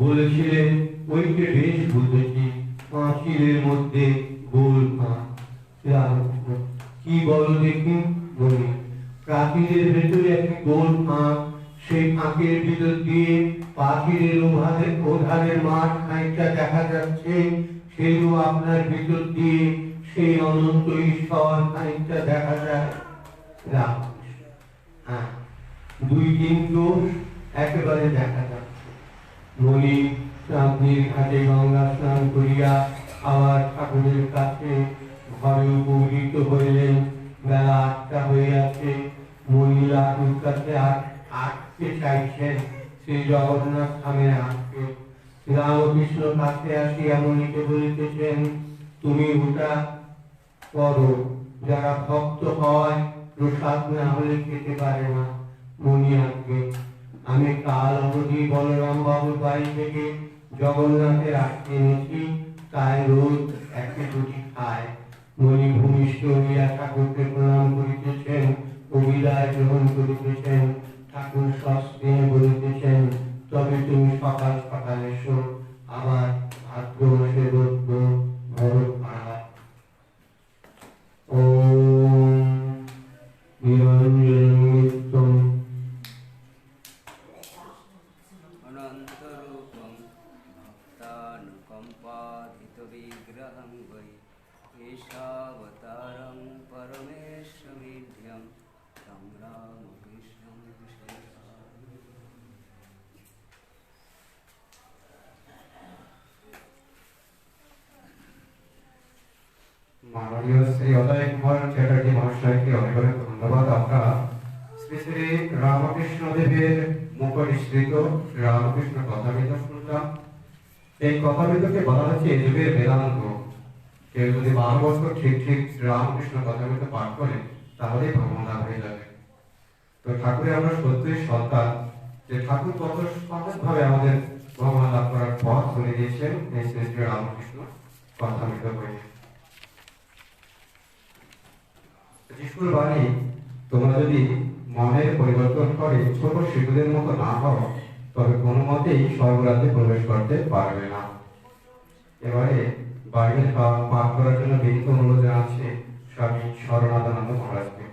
বলেছিলেন ওইকে বেশ বুঝেছি। পাঁচিলের মধ্যে গোল ফাঁক। রামকৃষ্ণ, কি বলো দেখি? বলি, প্রাচীরের ভেতরে একটি গোল ফাঁক, সেই ফাঁকের ভিতর দিয়ে পাখিরের ওধারের মাঠ খানিকটা দেখা যাচ্ছে, সেও আপনার ভিতর দিয়ে সেই অনন্ত ঈশ্বর খানিকটা দেখা যায়। রামকৃষ্ণ, হ্যাঁ, দুই তিন দোষ একেবারে দেখা যাচ্ছে। মনি চাঁদনির ঘাটে গঙ্গা স্নান করিয়া আবার ঠাকুরের কাছে ঘরে উপনীত হইলেন। বেলা ৮টা হইয়াছে। মনি লাটুর কাছে আটকে চাইছেন, শ্রী জগন্নাথ ধামে আটকে। রামকৃষ্ণ কাছে আসিয়া মনিকে বলিতেছেন, তুমি ওটা করো, যারা ভক্ত হয় প্রসাদ না হলে খেতে পারে না। মনি আঁকবে, আমি কাল অবধি বলরাম বাবুর বাড়ি থেকে জগন্নাথের আটকে এনেছি, তাই রোজ একটি দুটি খায়। মনি ভূমিষ্ঠ হইয়া ঠাকুরকে প্রণাম করিতেছেন, অভিদায় গ্রহণ করিতেছেন। ঠাকুর সস্নেহে বলিতেছেন, তবে তুমি সকাল সকাল এসো, আবার ভাদ্র মাসে রৌদ্র ভরত পাড়া। ওম নিরঞ্জন নিত্যম अनन्तरूपं भक्तानुकम्पाधितविग्रहं वै एषावतारं परमेश्वरीढ्यं तं रामकृष्णं शेषामि। মাননীয় শ্রী অজয় কুমার চ্যাটার্জি মহাশয়কে অনেক অনেক ধন্যবাদ। আমরা শ্রী শ্রী রামকৃষ্ণ দেবের মুখনিসৃত রামকৃষ্ণ কথামৃত শুনলাম। এই কথামৃতকে বলা হচ্ছে এ যুগের বেদান্ত। কেউ যদি 12 বছর ঠিক ঠিক রামকৃষ্ণ কথামৃত পাঠ করে তাহলে ভগবান লাভ হয়ে যাবে। তো ঠাকুরের আমরা সত্যই সন্তান, যে ঠাকুর কত সহজভাবে আমাদের ভগবান লাভ করার পথ বলে দিয়েছেন এই শ্রী শ্রী রামকৃষ্ণ কথামৃত বইয়ে। যিশুর বাণী, তোমরা যদি মনের পরিবর্তন করে ছোট শিশুদের মতো না হও, তবে কোনো মতেই স্বর্গরাজ্যে প্রবেশ করতে পারবে না। এবারে বাইবেল পাঠ করার জন্য বিনীত অনুরোধ জানাচ্ছে স্বামী শরণাদানন্দ মহারাজকে।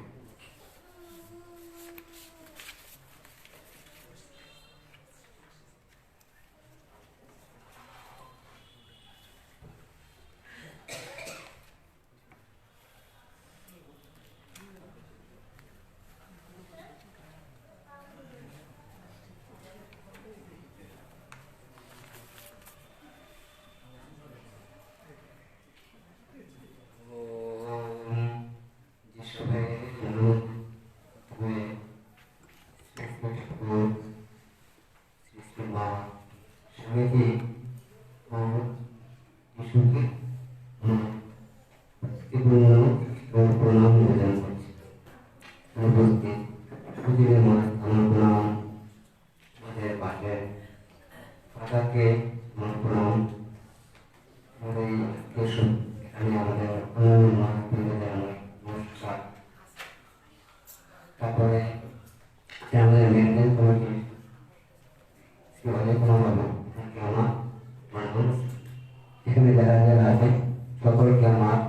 সকলকে আমার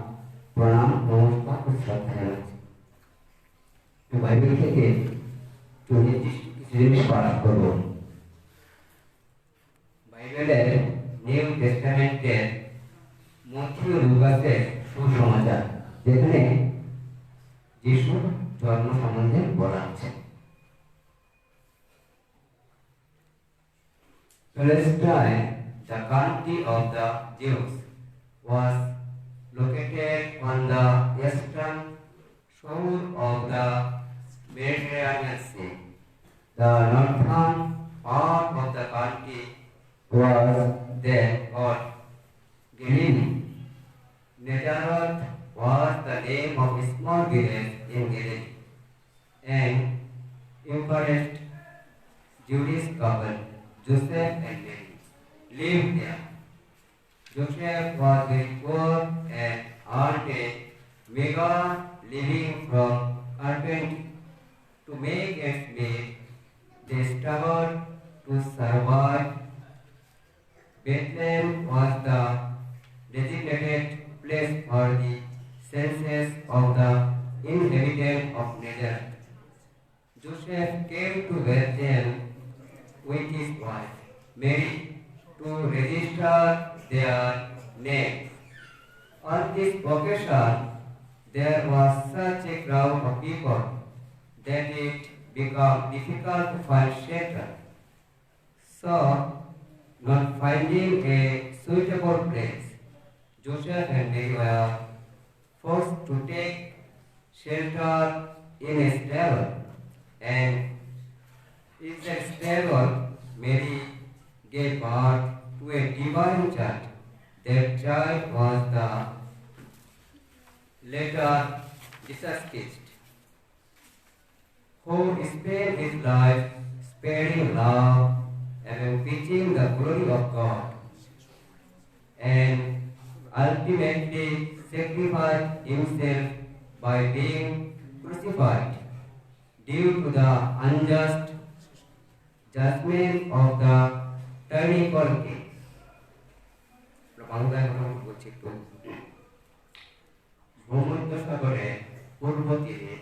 প্রণাম, নমস্কার ও শ্রদ্ধা জানাচ্ছি। বাইবেল থেকে জিনিস পাঠ করব। বাইবেলের নিউ টেস্টামেন্টের মথিউ লুকাসের সুসমাচার, যেখানে যিশুর জন্ম সম্বন্ধে বলা আছে। Palestine, the country of the Jews, was located on the eastern shore of the Mediterranean Sea. The northern part of the country was then called Galilee. Nazareth was the name of a small village in Galilee. An impoverished Jewish couple, Joseph and Mary, lived there. Joseph was very poor and earned a meager living from carpentry. To make ends meet, they struggled to survive. Bethlehem was the designated place for the census of the inhabitants of Nazareth. Joseph came to Bethlehem with his wife, Mary, to register their names. On this occasion, there was such a crowd of people that it became difficult to find shelter. So, not finding a suitable place, Joseph and Mary were forced to take shelter in a stable, and in that stable, Mary gave birth to a divine child. That child was the later Jesus Christ, who spent his life spreading love and preaching the glory of God, and ultimately sacrificed himself by being crucified due to the unjust judgment of the tyrannical king. বাংলায় কথা বলছি একটু। ভূমধ্যসাগরে পূর্ব তীরে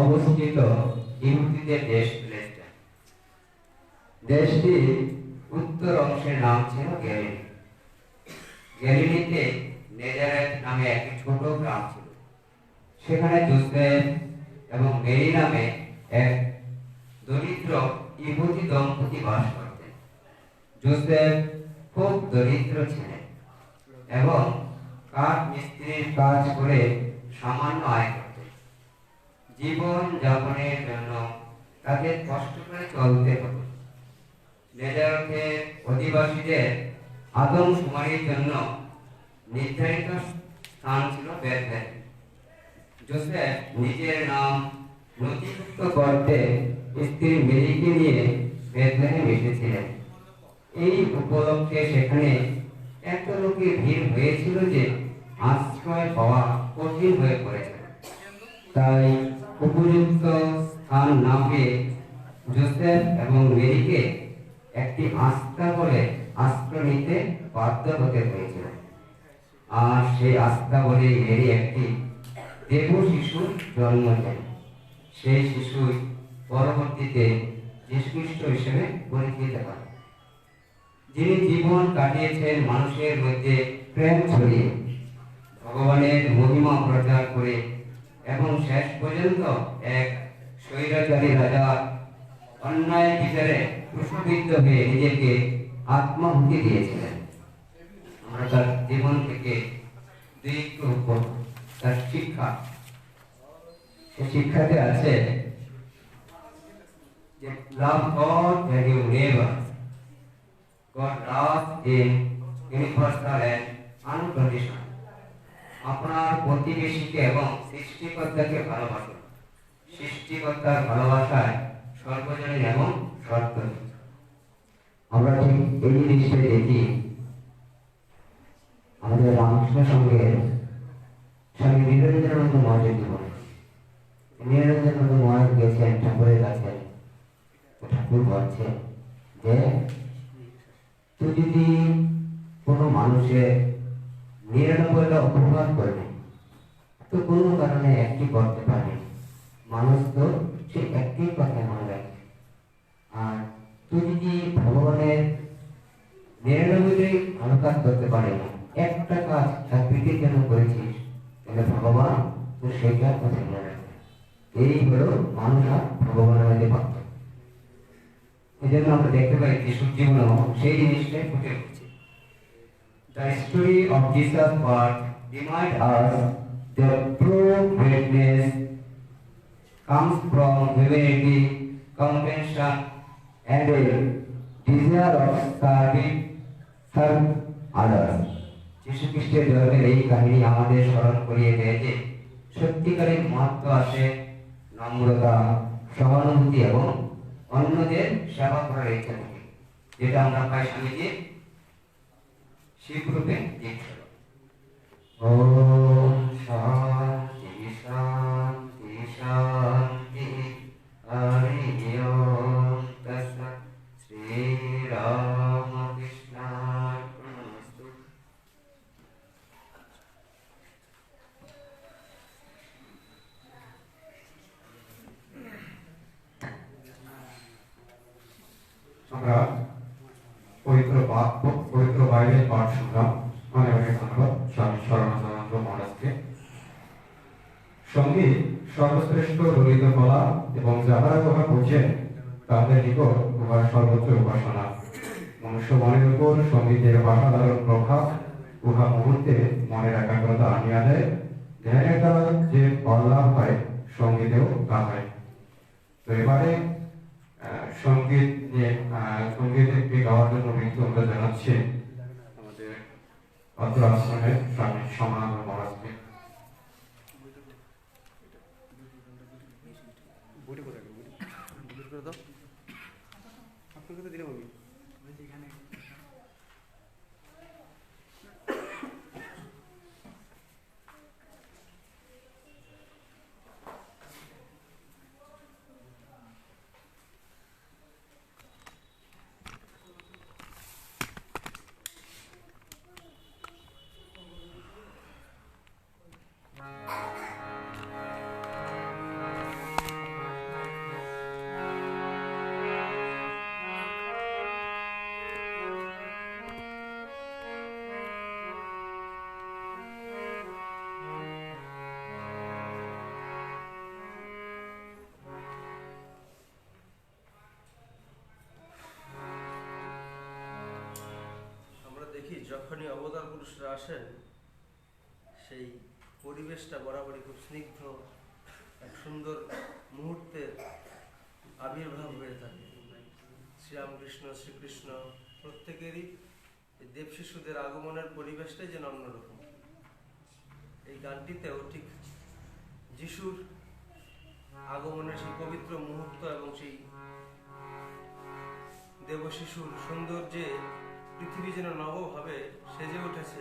অবস্থিত ইহুদিদের দেশ Palestine. দেশটির উত্তর অংশের নাম ছিল গ্যালিলি। গ্যালিলিতে নেজারেথ নামে একটি ছোট গ্রাম ছিল। সেখানে জোসেফ এবং মেরি নামে এক দরিদ্র ইহুদি দম্পতি বাস করতেন। জোসেফ খুব দরিদ্র ছিলেন এবং কাঠ মিস্ত্রির কাজ করে সামান্য আয় করতেন। জীবন যাপনের জন্য তাদের কষ্ট করে চলতে হতো। নেজারেথের অধিবাসীদের আদমশুমারির জন্য নির্ধারিত স্থান ছিল বেথলেহেম। জোসেফ নিজের নাম নথিভুক্ত করতে স্ত্রী মেরিকে নিয়ে বেথলেহেম এসেছিলেন। এই উপলক্ষে সেখানে এত লোকের ভিড় হয়েছিল যে আশ্রয় পাওয়া কঠিন হয়ে পড়েছিল। তাই উপযুক্ত স্থান না পেয়ে জোসেফ এবং মেরিকে একটি আস্তাবলে আশ্রয় নিতে বাধ্য হতে হয়েছিল। আর সেই আস্তাবলে মেরি একটি দেব শিশুর জন্ম দেন। সেই শিশুই পরবর্তীতে যীশুখ্রিস্ট হিসেবে পরিচিত হয়, যিনি জীবন কাটিয়েছেন মানুষের মধ্যে প্রেম ছড়িয়ে, ভগবানের মহিমা প্রচার করে এবং শেষ পর্যন্ত এক স্বৈরাচারী রাজার অন্যায় বিচারে ক্রুশবিদ্ধ হয়ে নিজেকে আত্মাহুতি দিয়েছিলেন। আমরা তার জীবন থেকে তার শিক্ষা, সে শিক্ষাতে আছে যে লাভ god and your neighbor. God loves in universal and unconditional. আপনার প্রতিবেশীকে এবং সৃষ্টিকর্তাকে ভালোবাসুন। সৃষ্টিকর্তার ভালোবাসায় সর্বজনীন এবং সর্বজনীন। আমরা ঠিক এই দৃশ্যে দেখি আমাদের রামকৃষ্ণ সঙ্গে স্বামী নিরঞ্জনানন্দ মহারাজের জীবনে। নিরঞ্জনানন্দ মহারাজ গেছেন ঠাকুরের কাছে। ঠাকুর বলছেন যে তুই যদি কোনো মানুষের ৯৯টা উপকার করবে তো কোনো কারণে একটি করতে পারে, মানুষ তো সে একটি কথা মনে রাখে। আর তুই যদি ভগবানের ৯৯টাই ভালো কাজ করতে পারে না, একটা কাজ তার প্রীতির জন্য করেছিস, তাহলে ভগবান তো সেইটার কথা মনে রাখবে। এই হলো মানুষ আর ভগবানের মধ্যে পার্থক্য। এই জন্য আমরা দেখতে পাই যিশুর জীবনেও সেই জিনিসটাই ফুটে উঠছে। The story of Jesus' birth reminds us that true greatness comes from humility, compassion, and a desire of serve others. যীশু খ্রিস্টের জন্মের এই কাহিনী আমাদের স্মরণ করিয়ে দেয় যে সত্যিকারের মহত্ব আসে নম্রতা, সহানুভূতি এবং অন্যদের সেবা করার ইচ্ছা থেকে, যেটা আমরা পাই স্বামীজির শিবরূপে দীক্ষা দাও। ওম শান্তি শান্তি শান্তি। হরি ওম তৎসৎ। শ্রীরামকৃষ্ণার্পণমস্তু। আমরা পবিত্র বাইবেল পাঠ শুনলাম। অনেক অনেক ধন্যবাদ স্বামী শরণানন্দ মহারাজকে। সঙ্গীত সর্বশ্রেষ্ঠ ললিত কলা এবং যাহারা উহা বোঝেন তাদের নিকট উহার সর্বোচ্চ উপাসনা। মনুষ্য মনের উপর সঙ্গীতের অসাধারণ প্রভাব উহা মুহূর্তে মনের একাগ্রতা আনিয়া দেয়। ধ্যানের দ্বারা যে ফল লাভ হয় সঙ্গীতেও তা হয়। তো এবারে সঙ্গীত একটি গাওয়ার জন্য মৃত্যু আমরা জানাচ্ছি আমাদের অত্র আশ্রমের স্বামী সমানন্দ মহারাজকে। দেখি যখনই অবতার পুরুষরা আসেন সেই পরিবেশটা বরাবরই খুব স্নিগ্ধ, এক সুন্দর মুহূর্তের আবির্ভাব হয়ে থাকে। শ্রীরামকৃষ্ণ শ্রীকৃষ্ণ প্রত্যেকেরই দেব শিশুদের আগমনের পরিবেশটাই যেন অন্যরকম। এই গানটিতেও ঠিক যিশুর আগমনের সেই পবিত্র মুহূর্ত এবং সেই দেব শিশুর সৌন্দর্যে পৃথিবী যেন নবভাবে সেজে উঠেছে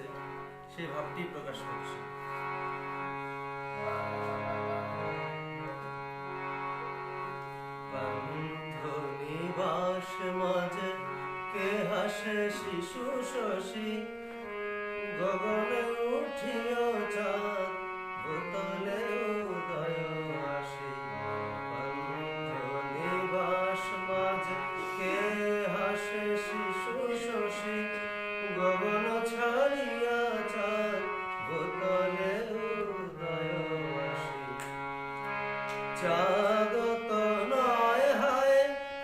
সেই ভাবটি প্রকাশ করছে। নিবাস মাঝে কে হাসে শিশু শশী, গগনে উঠিও চাঁদ ভূতলে উদয় আসি। নিবাস মাঝে কে হাসে শিশু শশী, গগন ছাড়িয়া চাঁদ ভূতলে উদয় আসি। চাঁদ তো নয় হায়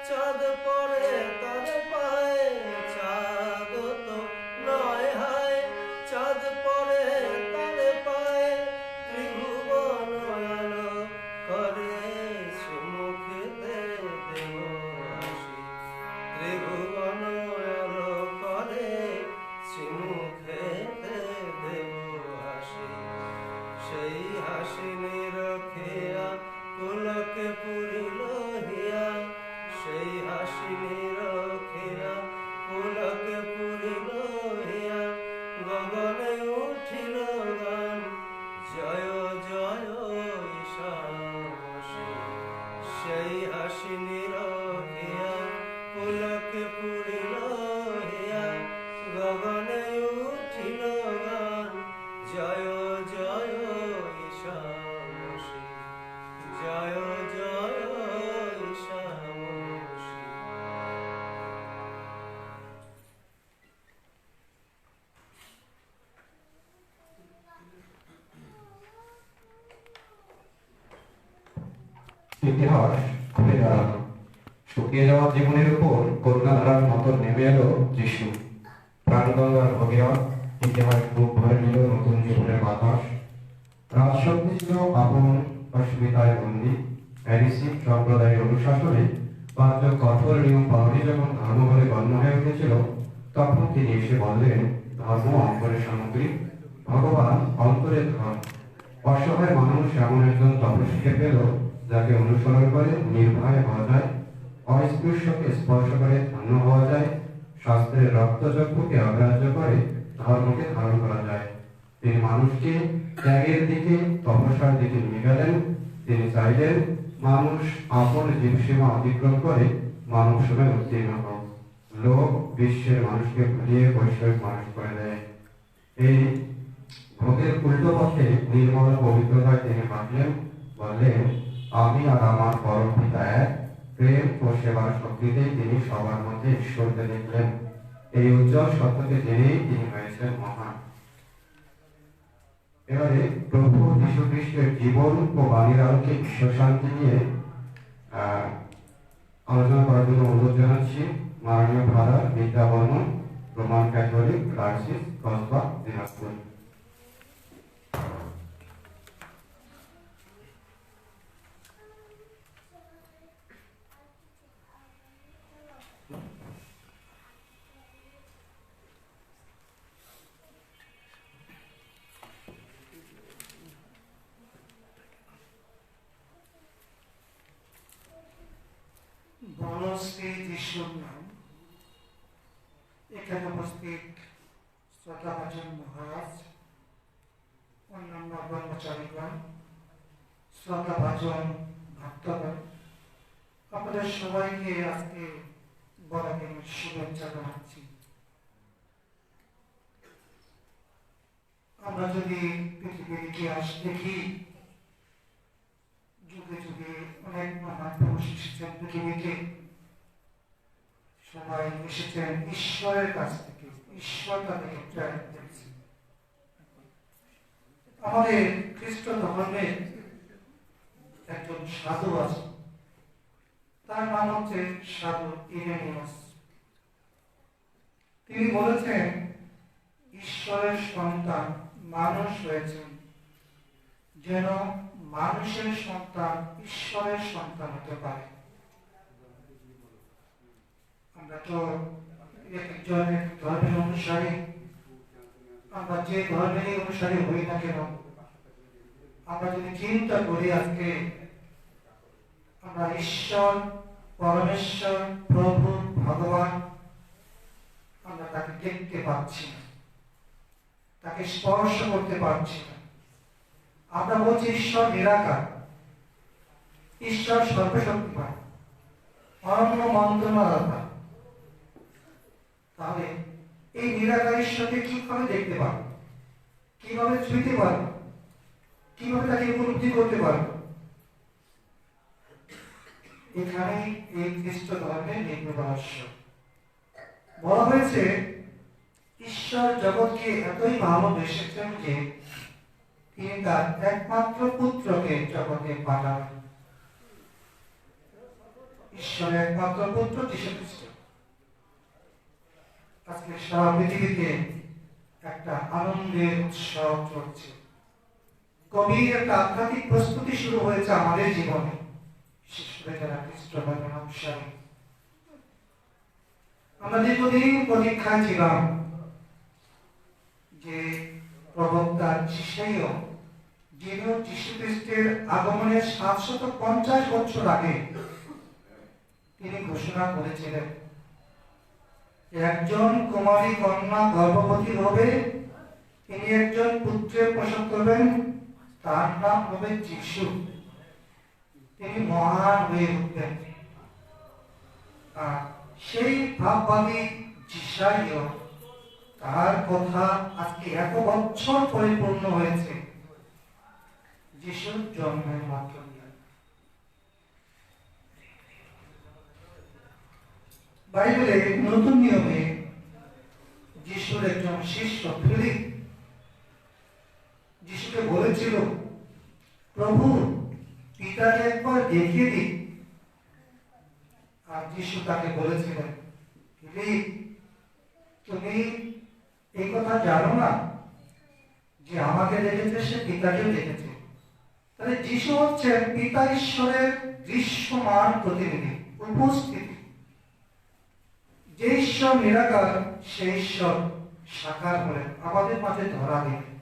চাঁদ পড়ে তার পায়ে, চাঁদ তো নয় হায় চাঁদ পড়ে তার পায়ে। ত্রিভুবন আলো করে সুমুখেতে দেব হাসি, ত্রিভুবন আলো করে সুমুখেতে দেব হাসি। সেই হাসি নিরখিয়া পুলকে পুরিল হিয়া, সেই হাসি নিরখিয়া পুলকে পুরিল হিয়া। গগনে উঠিল গান জয় জয় ঈশামসী, সেই হাসি নিরখিয়া পুলকে পুরিল হিয়া। গগনে উঠিল গান জয় জয় ঈশামসী, জয় জয় ঈশামসী। ইতিহাস ঘুরে দাঁড়ালো। শুকিয়ে যাওয়া জীবনের উপর করুণাধারার মতো নেমে এলো যিশু। প্রাণগঙ্গার ভগীরথ ইতিহাস বুক ভরে নিল নতুন জীবনের বাতাস। রাজশক্তি ছিল আপন অসুবিধায় বন্দী। প্যারিসি সম্প্রদায়ের অনুশাসনে পাঁচ কঠোর নিয়ম পালনে যখন ধর্ম বলে গণ্য হয়ে উঠেছিল, তখন তিনি এসে বললেন, ধর্ম অন্তরের সামগ্রী, ভগবান অন্তরের ধন। অসহায় মানুষ এমন একজন তপস্বীকে পেল যাকে অনুসরণ করে নির্ভয় হওয়া যায়, অস্পৃশ্যকে স্পর্শ করে ধন্য হওয়া যায়, শাস্ত্রের রক্তচক্ষুকে অগ্রাহ্য করে ধর্মকে ধারণ করা যায়। তিনি মানুষকে ত্যাগের দিকে, তপস্যার দিকে নিয়ে গেলেন। তিনি চাইলেন মানুষ আপন জীবসীমা অতিক্রম করে মানব সভায় উত্তীর্ণ হোক। লোক বিশ্বের মানুষকে ভুলিয়ে বৈষয়িক মানুষ করে দেয়। এই ভোগের উল্টো পথে নির্মল পবিত্রতায় তিনি হাঁটলেন, বললেন, আমি আর আমার পরম পিতা এক। প্রেম ও সেবার শক্তিতেই তিনি সবার মধ্যে ঈশ্বরকে দেখলেন। এই উজ্জ্বল সত্যকে জেনেই তিনি হয়েছেন মহান। এবারে প্রভু যীশু খ্রিস্টের জীবন ও বাণীর আলোকে বিশ্ব শান্তি নিয়ে আলোচনা করার জন্য অনুরোধ জানাচ্ছি মাননীয় ফাদার বিদ্যা Barman, Roman Catholic, diocese, Kasba, Dinajpur. বলো শ্রী যিশুর নাম। এখানে উপস্থিত শ্রদ্ধাভাজন মহারাজ, অন্যান্য ব্রহ্মচারীগণ, শ্রদ্ধাভাজন ভক্তগণ, আপনাদের সবাইকে আজকে বড়দিনের শুভেচ্ছা জানাচ্ছি। আমরা যদি পৃথিবীর ইতিহাস দেখি, যুগে যুগে অনেক মহান পুরুষ এসেছেন পৃথিবীতে। সবাই এসেছেন ঈশ্বরের কাছ থেকে, ঈশ্বর তাদেরকে প্রেরণ করেছেন। আমাদের খ্রিস্ট ধর্মে একজন সাধু আছে, তার নাম হচ্ছে সাধু ইরেনিয়াস। তিনি বলেছেন, ঈশ্বরের সন্তান মানুষ হয়েছেন যেন মানুষের সন্তান ঈশ্বরের সন্তান হতে পারে। আমরা তো একজন ধর্মের অনুসারী, আমরা যে ধর্মেরই অনুসারী হই না কেন, আমরা যদি চিন্তা করি আজকে আমরা ঈশ্বর, পরমেশ্বর, প্রভু, ভগবান, আমরা তাকে দেখতে পাচ্ছি না, তাকে স্পর্শ করতে পারছি না। আমরা বলছি ঈশ্বর নিরাকার, ঈশ্বর সর্বশক্তিমান, অনন্য মন্ত্রণালয়। তাহলে এই নিরাকার ঈশ্বরকে কিভাবে দেখতে পারব, কিভাবে ছুঁতে পারব, কিভাবে তাকে উপলব্ধি করতে পারব? এখানেই এই খ্রিস্ট ধর্মের নির্মিত রহস্য। বলা হয়েছে ঈশ্বর জগৎকে এতই ভালোবেসেছেন যে তিনি তার একমাত্র পুত্রকে জগতে পাঠালেন। ঈশ্বরের একমাত্র পুত্র যীশু খ্রিস্ট। আজকে সারা পৃথিবীতে একটা আনন্দের উৎসব চলছে, গভীর একটা আধ্যাত্মিক প্রস্তুতি শুরু হয়েছে আমাদের জীবনে, বিশেষ করে যারা খ্রিস্ট ধর্মের অনুসারী। আমরা দীর্ঘদিন প্রতীক্ষায় ছিলাম যে প্রবক্তা যিশাইয়া, যিনি যীশু খ্রিস্টের আগমনের 750 বছর আগে তিনি ঘোষণা করেছিলেন, একজন কুমারী কন্যা গর্ভবতী হবে, তিনি একজন পুত্রের প্রসব করবেন, তার নাম হবে যিশু, তিনি মহান হয়ে উঠবেন। আর সেই ভাববাদী যিশাইয়া, তার কথা আজকে 1 বছর পরিপূর্ণ হয়েছে যিশুর জন্মের মাত্র। বাইবেলে নতুন নিয়মে যিশুর একজন শিষ্য ফিলিপ যিশুকে বলেছিল, প্রভু পিতাকে একবার দেখিয়ে দিন। আর যিশু তাকে বলেছিলেন, ফিলিপ তুমি এই কথা জানো না যে আমাকে দেখেছে সে পিতাকেও দেখেছে? তাহলে যিশু হচ্ছেন পিতা ঈশ্বরের দৃশ্যমান প্রতিনিধি, উপস্থিতি। যে ঈশ্বর নিরাকার, সেই ঈশ্বর সাকার হলেন, আমাদের মাঝে ধরা দিলেন।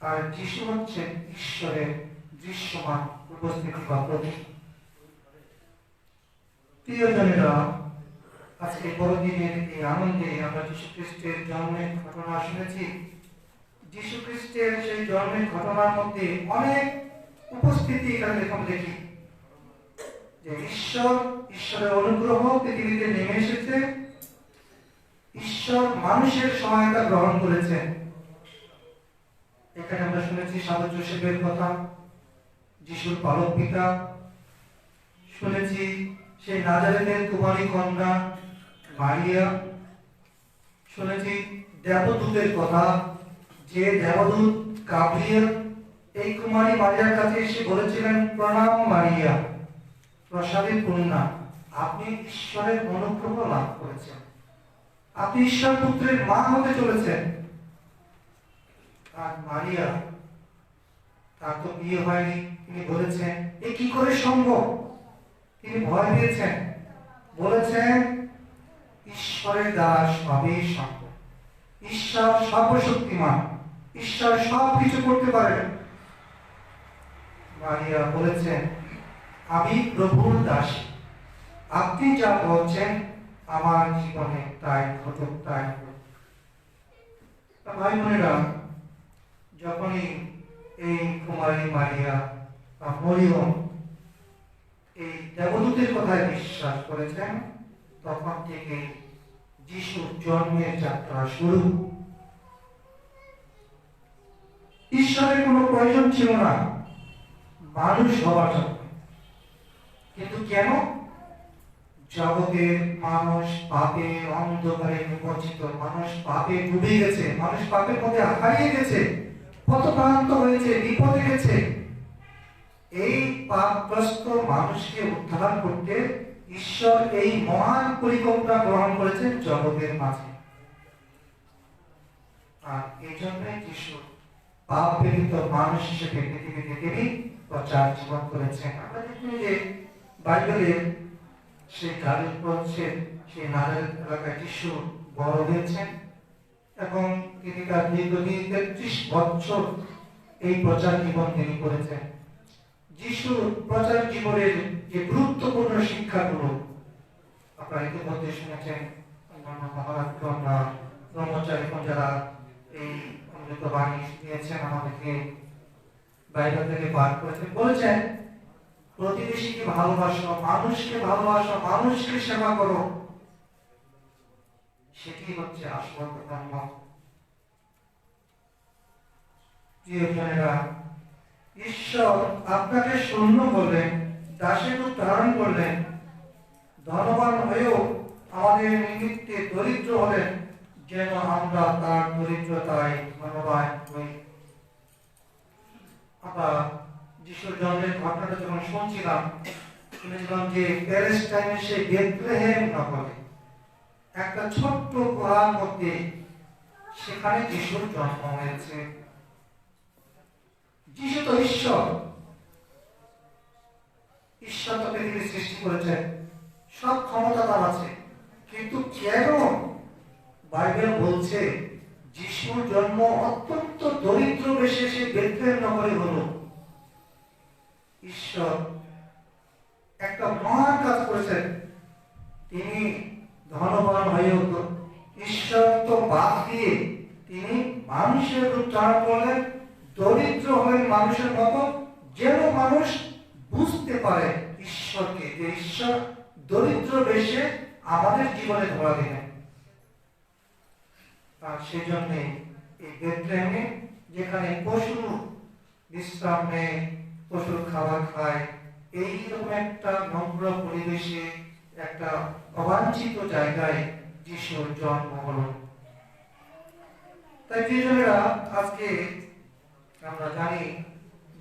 আর যিশু হচ্ছেন ঈশ্বরের দৃশ্যমান উপস্থিতি বা প্রতীক। প্রিয়জনেরা, আজকে বড়দিনের এই আনন্দে আমরা যীশু খ্রিস্টের জন্মের ঘটনা শুনেছি। যীশু খ্রিস্টের সেই জন্মের ঘটনার মধ্যে অনেক উপস্থিতি এখানে আমরা দেখি যে ঈশ্বরের অনুগ্রহ পৃথিবীতে নেমে এসেছে, ঈশ্বর মানুষের সহায়তা গ্রহণ করেছেন। এখানে আমরা শুনেছি সাধু যোসেফের কথা, যিশুর পালক পিতা, শুনেছি সেই নাজারেতের কুমারী কন্যা মারিয়া, শুনেছি দেবদূতের কথা, যে দেবদূত গাব্রিয়েল এই কুমারী মারিয়ার কাছে এসে বলেছিলেন, প্রণাম মারিয়া, প্রসাদে পূর্ণা, আপনি ঈশ্বরের অনুগ্রহ লাভ করেছেন, আপনি ঈশ্বর পুত্রের মা হতে চলেছেন। আর মারিয়া, তার তো বিয়ে হয়নি, তিনি বলেছেন এ কি করে সম্ভব? তিনি ভয় পেয়েছেন, বলেছেন ঈশ্বরের দ্বারা সবই সম্ভব, ঈশ্বর সর্বশক্তিমান, ঈশ্বর সবকিছু করতে পারেন। মারিয়া বলেছেন, আমি প্রভুর দাসী, আপনি যা বলছেন আমার জীবনে তাই ঘটুক, তাই ঘটুক। ভাই বোনেরা, যখনই এই কুমারী মারিয়া বা মরিয়ম এই দেবদূতের কথায় বিশ্বাস করেছেন, তখন থেকে যিশুর জন্মের যাত্রা শুরু। ঈশ্বরের কোনো প্রয়োজন ছিল না মানুষ হওয়ার জন্য, কিন্তু কেন? জগতের মানুষ পাপে অন্ধকারে নিমজ্জিত, মানুষ পাপে ডুবে গেছে, মানুষ পাপের মধ্যে হারিয়ে গেছে, পথভ্রান্ত হয়েছে, বিপদে গেছে। এই পাপগ্রস্ত মানুষকে উদ্ধার করতে ঈশ্বর এই মহান পরিকল্পনা গ্রহণ করেছেন জগতের মাঝে। আর এই জন্যই যিশু পাপ পীড়িত মানুষ হিসেবে পৃথিবীতে তিনি প্রচার জীবন করেছেন। আমরা দেখি যে বাইবেলের সেই গালিল প্রদেশের সেই নাজারেত এলাকায় যিশু বড় হয়েছেন এবং তিনি তার দীর্ঘদিন 33 বছর এই প্রচার জীবন তিনি করেছেন। যিশুর প্রচার জীবনের যে গুরুত্বপূর্ণ শিক্ষাগুলো আপনারা ইতিমধ্যে শুনেছেন, মহারাজগণ বা ব্রহ্মচারীগণ যারা এই অমৃত বাণী শুনিয়েছেন, আমাদেরকে বাইবেল থেকে পাঠ করেছেন, বলেছেন প্রতিবেশীকে ভালোবাসো, মানুষকে ভালোবাসো, মানুষকে সেবা করো, সেটি হচ্ছে আসল ধর্ম। প্রিয়জনেরা, ঈশ্বর আপনাকে শূন্য করলেন, দাসের রূপ ধারণ করলেন, ধনবান হয়েও আমাদের নিমিত্তে দরিদ্র হলেন, যেন আমরা তার দরিদ্রতায় ধনবান হই। আমরা যিশুর জন্মের ঘটনাটা যখন শুনছিলাম যে প্যালেস্টাইনের সেই বেথলেহেম নগরে একটা ছোট্ট গুহার মধ্যে সেখানে যিশুর জন্ম হয়েছে। যিশু তো ঈশ্বর, ঈশ্বর তো পৃথিবী সৃষ্টি করেছেন, সব ক্ষমতা তার আছে, কিন্তু কেন বাইবেল বলছে যিশুর জন্ম অত্যন্ত দরিদ্র বেশে সে বেথলেহেম নগরে হলো? ঈশ্বর একটা মহান কাজ করেছেন, তিনি ধনবান হয়েও ঈশ্বর তো বাদ দিয়ে তিনি মানুষের রূপ ধারণ করলেন, দরিদ্র হলেন মানুষের মতো, যেন মানুষ বুঝতে পারে ঈশ্বরকে, যে ঈশ্বর দরিদ্র বেশে আমাদের জীবনে ধরা দিলেন। আর সেই জন্য এই বেথলেহেমে, যেখানে পশু বিশ্রাম নেয়, পশুর খাবার খায়, এইরকম একটা নম্র পরিবেশে, একটা অবাঞ্ছিত জায়গায় যিশুর জন্ম হলো। তাই প্রিয়জনেরা, আজকে আমরা জানি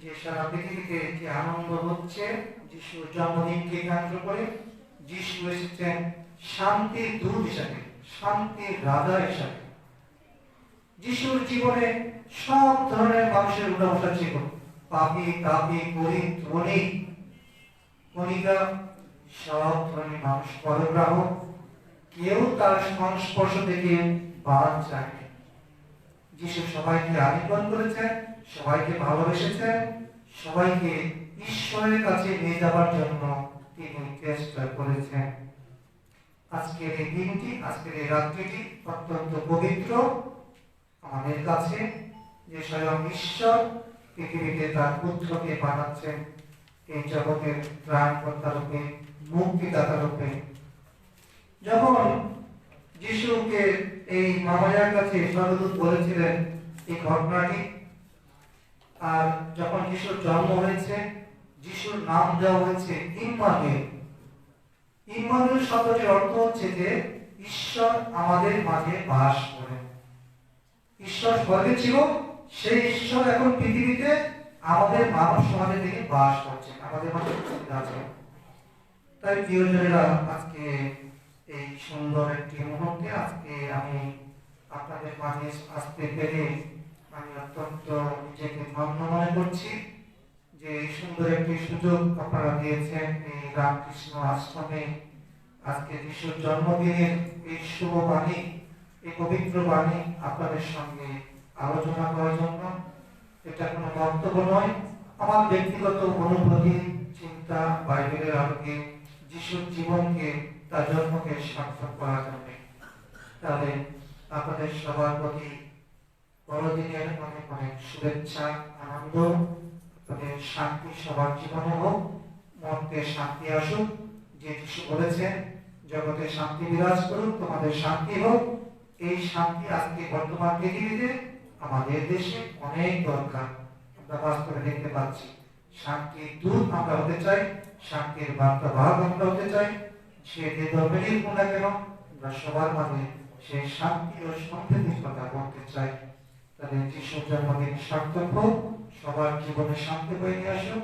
যে সারা পৃথিবীতে যে আনন্দ হচ্ছে যিশুর জন্মদিনকে কেন্দ্র করে। যিশু এসেছেন শান্তির দূত হিসাবে, শান্তির রাজা হিসাবে। যিশুর জীবনে সব ধরনের মানুষের উঠাবসা ছিল, পাপী, তাপী, গরিব, ধনী, কণিকা, সব ধরনের মানুষ পরগ্রাহক, কেউ তার সংস্পর্শ থেকে বাদ যায়নি। যিশু সবাইকে আলিঙ্গন করেছেন, সবাইকে ভালোবেসেছেন, সবাইকে ঈশ্বরের কাছে নিয়ে যাবার জন্য তিনি চেষ্টা করেছেন। আজকের এই দিনটি, আজকের এই রাত্রিটি অত্যন্ত পবিত্র আমাদের কাছে, যে স্বয়ং ঈশ্বর পৃথিবীতে তার পুত্রকে পাঠাচ্ছেন এই জগতের ত্রাণকর্তা রূপে, মুক্তিদাতা রূপে। যখন যিশুকে এই মামায়ার কাছে স্বর্গদূত বলেছিলেন এই ঘটনাটি, আর যখন যিশুর জন্ম হয়েছে, যিশুর নাম দেওয়া হয়েছে ইম্মানুয়েল। ইম্মানুয়েল শব্দটির অর্থ হচ্ছে যে ঈশ্বর আমাদের মাঝে বাস করেন। ঈশ্বর স্বর্গে ছিল, সেই ঈশ্বর এখন পৃথিবীতে আমাদের মানব সমাজে থেকে বাস করছেন, আমাদের মাঝে আছেন। তাই প্রিয়জনেরা, আজকে এই সুন্দর একটি মুহূর্তে আজকে আমি আপনাদের মাঝে আসতে পেরে আমি অত্যন্ত নিজেকে ধন্য মনে করছি যে এই সুন্দর একটি সুযোগ আপনারা দিয়েছেন এই রামকৃষ্ণ আশ্রমে আজকে যিশুর জন্মদিনের এই শুভ বাণী, এই পবিত্র বাণী আপনাদের সঙ্গে আলোচনা করার জন্য। এটা কোনো বক্তব্য নয়, আমার ব্যক্তিগত অনুভূতি, চিন্তা, বাইবেলের আলোকে যিশুর জীবনকে, তার জন্মকে সার্থক করার জন্য। তাহলে আপনাদের সবার প্রতি বড়দিনের অনেক অনেক শুভেচ্ছা, আনন্দ, আপনাদের শান্তি সবার জীবনে হোক, মনকে শান্তি আসুক। যে যিশু বলেছেন জগতে শান্তি বিরাজ করুক, তোমাদের শান্তি হোক। এই শান্তি আজকে বর্তমান পৃথিবীতে আমাদের দেশে অনেক দরকার, আমরা বাস্তবে দেখতে পাচ্ছি। শান্তির দূত আমরা হতে চাই, শান্তির বার্তাবাহক আমরা হতে চাই। সে যে ধর্মেরই হোক না কেন, আমরা সবার মাঝে সেই শান্তি ও সম্প্রীতির কথা বলতে চাই। তাদের যিশুর জন্মদিন সার্থক হোক, সবার জীবনে শান্তি বয়ে নিয়ে আসুক,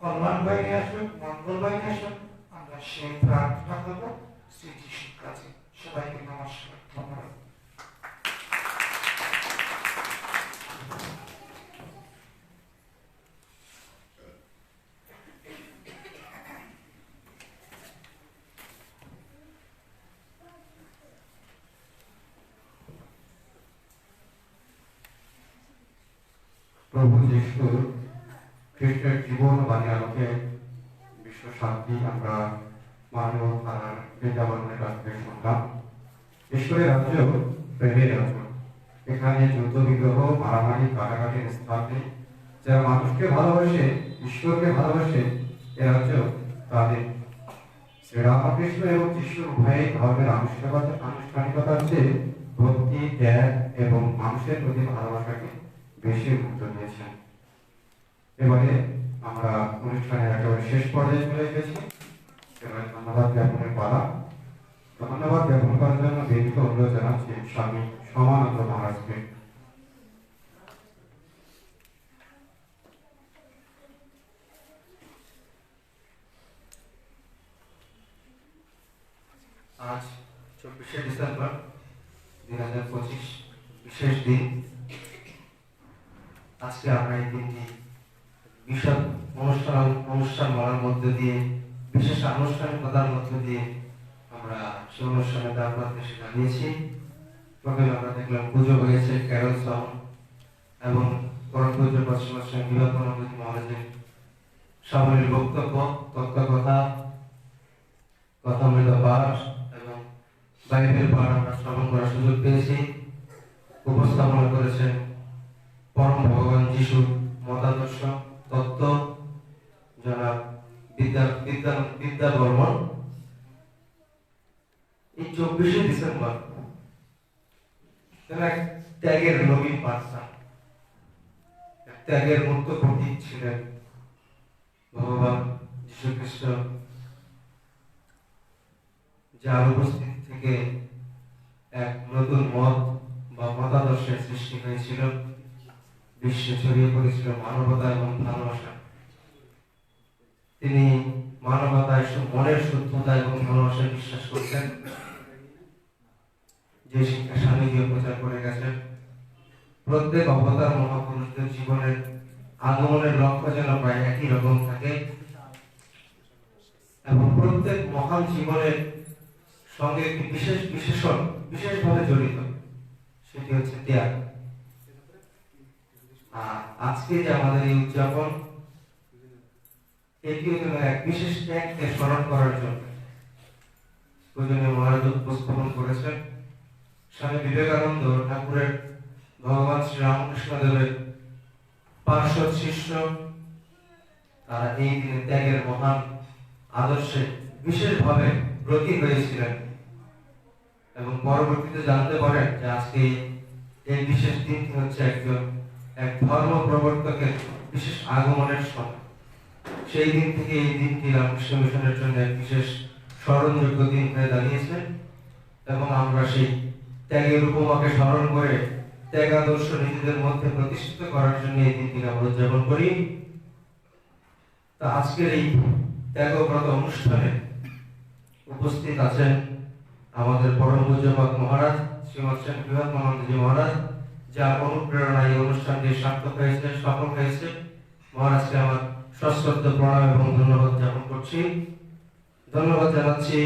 কল্যাণ বয়ে নিয়ে আসুক, মঙ্গল বয়ে নিয়ে আসুক। আমরা সেই প্রার্থনা করবো শ্রী যিশুর কাছে। সবাইকে নমস্কার, ধন্যবাদ। প্রভু যিশু খ্রিস্টের জীবন বাণী আলোকে বিশ্ব শান্তি আমরা মানব ধারার বৃন্দাবনের কাছ থেকে শুনলাম। ঈশ্বরের রাজ্য প্রেমের রাজ্য, এখানে যুদ্ধ বিগ্রহ, মারামারি, কাটাকাটির স্থান নেই। যারা মানুষকে ভালোবাসে, ঈশ্বরকে ভালোবাসে, এ রাজ্য তাদের। শ্রীরামকৃষ্ণ এবং যিশু উভয়ই ধর্মের আনুষ্ঠানিকতার চেয়ে ভক্তি, ত্যাগ এবং মানুষের প্রতি ভালোবাসাকে বেশি গুরুত্ব দিয়েছেন। এবারে আমরা অনুষ্ঠানের একেবারে শেষ পর্যায়ে চলে এসেছি। এবারে ধন্যবাদ জ্ঞাপনের পালা। ধন্যবাদ জ্ঞাপন করার জন্য বেদিকে অনুরোধ জানাচ্ছি স্বামী সমানন্দ মহারাজকে। আজ 24শে ডিসেম্বর 2025 বিশেষ দিন। আজকে আমরা এই দিনটি বিশদ অনুষ্ঠান বলার মধ্যে দিয়ে, বিশেষ আনুষ্ঠানিকতার মধ্যে দিয়ে আমরা সে অনুষ্ঠানে দাঁড়াতে সেটা নিয়েছি। প্রথমে আমরা দেখলাম পুজো হয়েছে, ক্যারল সং এবং পরম পূজ্য পশ্চিমবঙ্গ বিবেকানন্দ মহারাজের সামনের বক্তব্য, তত্ত্বকথা, কথামৃত পাঠ এবং বাইবেল পাঠ আমরা শ্রবণ করার সুযোগ পেয়েছি। উপস্থাপনা করেছেন পরম ভগবান যিশুর মতাদর্শ তত্ত্ব জনাব বিদ্যা বর্মন। এই 24শে ডিসেম্বর এক ত্যাগের নবীন বার্তা, ত্যাগের মুক্ত প্রতীক ছিলেন ভগবান যীশু খ্রিস্ট, যার উপস্থিত থেকে এক নতুন মত বা মতাদর্শের সৃষ্টি হয়েছিল, বিশ্বে ছড়িয়ে পড়েছিল মানবতা এবং ভালোবাসা। তিনি মানবতায় মনের শুদ্ধতা এবং ভালোবাসায় বিশ্বাস করতেন, যে শিক্ষা স্বামীজিও প্রচার করে গেছেন। প্রত্যেক অবতার মহাপুরুষদের জীবনের আগমনের লক্ষ্য যেন প্রায় একই রকম থাকে এবং প্রত্যেক মহান জীবনের সঙ্গে একটি বিশেষভাবে জড়িত, সেটি হচ্ছে ত্যাগ। আজকে যে আমাদের এই উদযাপন, এটিও যেন এক বিশেষ ত্যাগকে স্মরণ করার জন্য। পূজনীয় মহারাজ উপস্থাপন করেছেন। স্বামী বিবেকানন্দ ঠাকুরের ভগবান শ্রী রামকৃষ্ণ দেবের পার্শ্বদ শিষ্য, তারা এই দিনে ত্যাগের মহান আদর্শে বিশেষভাবে ব্রতী হয়েছিলেন এবং পরবর্তীতে জানতে পারেন যে আজকে এই বিশেষ দিনটি হচ্ছে এক ধর্ম প্রবর্তকের বিশেষ আগমনের সময়। সেই দিন থেকে এই দিনটি রামকৃষ্ণ মিশনের জন্য এক বিশেষ স্মরণযোগ্য দিন হয়ে দাঁড়িয়েছে এবং আমরা সেই ত্যাগের উপমাকে স্মরণ করে ত্যাগ আদর্শ নিজেদের মধ্যে প্রতিষ্ঠিত করার জন্য এই দিনটিকে আমরা উদযাপন করি। তা আজকের এই ত্যাগব্রত অনুষ্ঠানে উপস্থিত আছেন আমাদের পরম পূজ্যপাদ মহারাজ শ্রীমৎ সেন বৃহত্তমানন্দজি মহারাজ, যার অনুপ্রেরণায় এই অনুষ্ঠানটি সার্থক হয়েছে, সফল হয়েছে। মহারাজকে আমার সশ্রদ্ধ প্রণাম এবং ধন্যবাদ জ্ঞাপন করছি। ধন্যবাদ জানাচ্ছি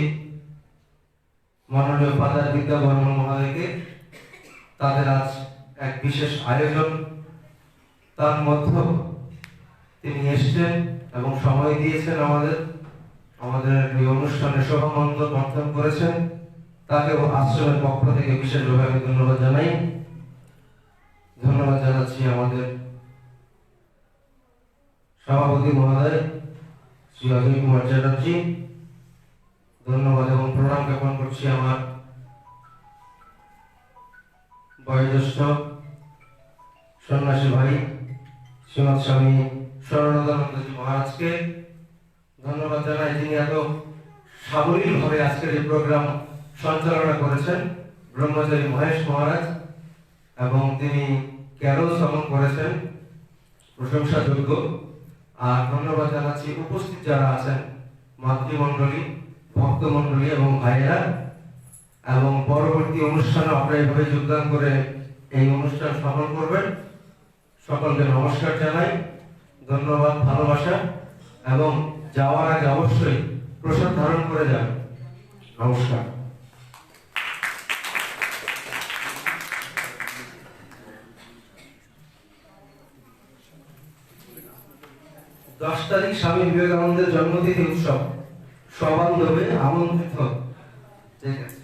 মাননীয় ফাদার বিদ্যা বর্মন মহোদয়কে। তাদের আজ এক বিশেষ আয়োজন, তার মধ্যে তিনি এসেছেন এবং সময় দিয়েছেন আমাদের এই অনুষ্ঠানে শোভামন্দ বর্ধন করেছেন। তাকে আশ্রমের পক্ষ থেকে বিশেষভাবে আমি ধন্যবাদ জানাই। ধন্যবাদ জানাচ্ছি আমাদের সভাপতি মহোদয় শ্রী অজয় কুমার চ্যাটার্জি। ধন্যবাদ এবং প্রণাম জ্ঞাপন করছি আমার বয়োজ্যেষ্ঠ সন্ন্যাসী ভাই শ্রীমৎ স্বামী শরণানন্দজি মহারাজকে। ধন্যবাদ জানাই যিনি এত সাবলীল ভাবে আজকের এই প্রোগ্রাম সঞ্চালনা করেছেন, ব্রহ্মচারী মহেশ মহারাজ, এবং তিনি ক্যারল শ্রবণ করেছেন, প্রশংসাযোগ্য। আর ধন্যবাদ জানাচ্ছি উপস্থিত যারা আছেন, মাতৃমণ্ডলী, ভক্তমণ্ডলী এবং ভাইয়েরা, এবং পরবর্তী অনুষ্ঠানে আপনারা এইভাবে যোগদান করে এই অনুষ্ঠান সফল করবেন। সকলকে নমস্কার জানাই, ধন্যবাদ, ভালোবাসা, এবং যাওয়ার আগে অবশ্যই প্রসাদ ধারণ করে যাবেন। নমস্কার। দশ তারিখ স্বামী বিবেকানন্দের জন্মতিথি উৎসব, সবান্ধবে আমন্ত্রিত। ঠিক আছে।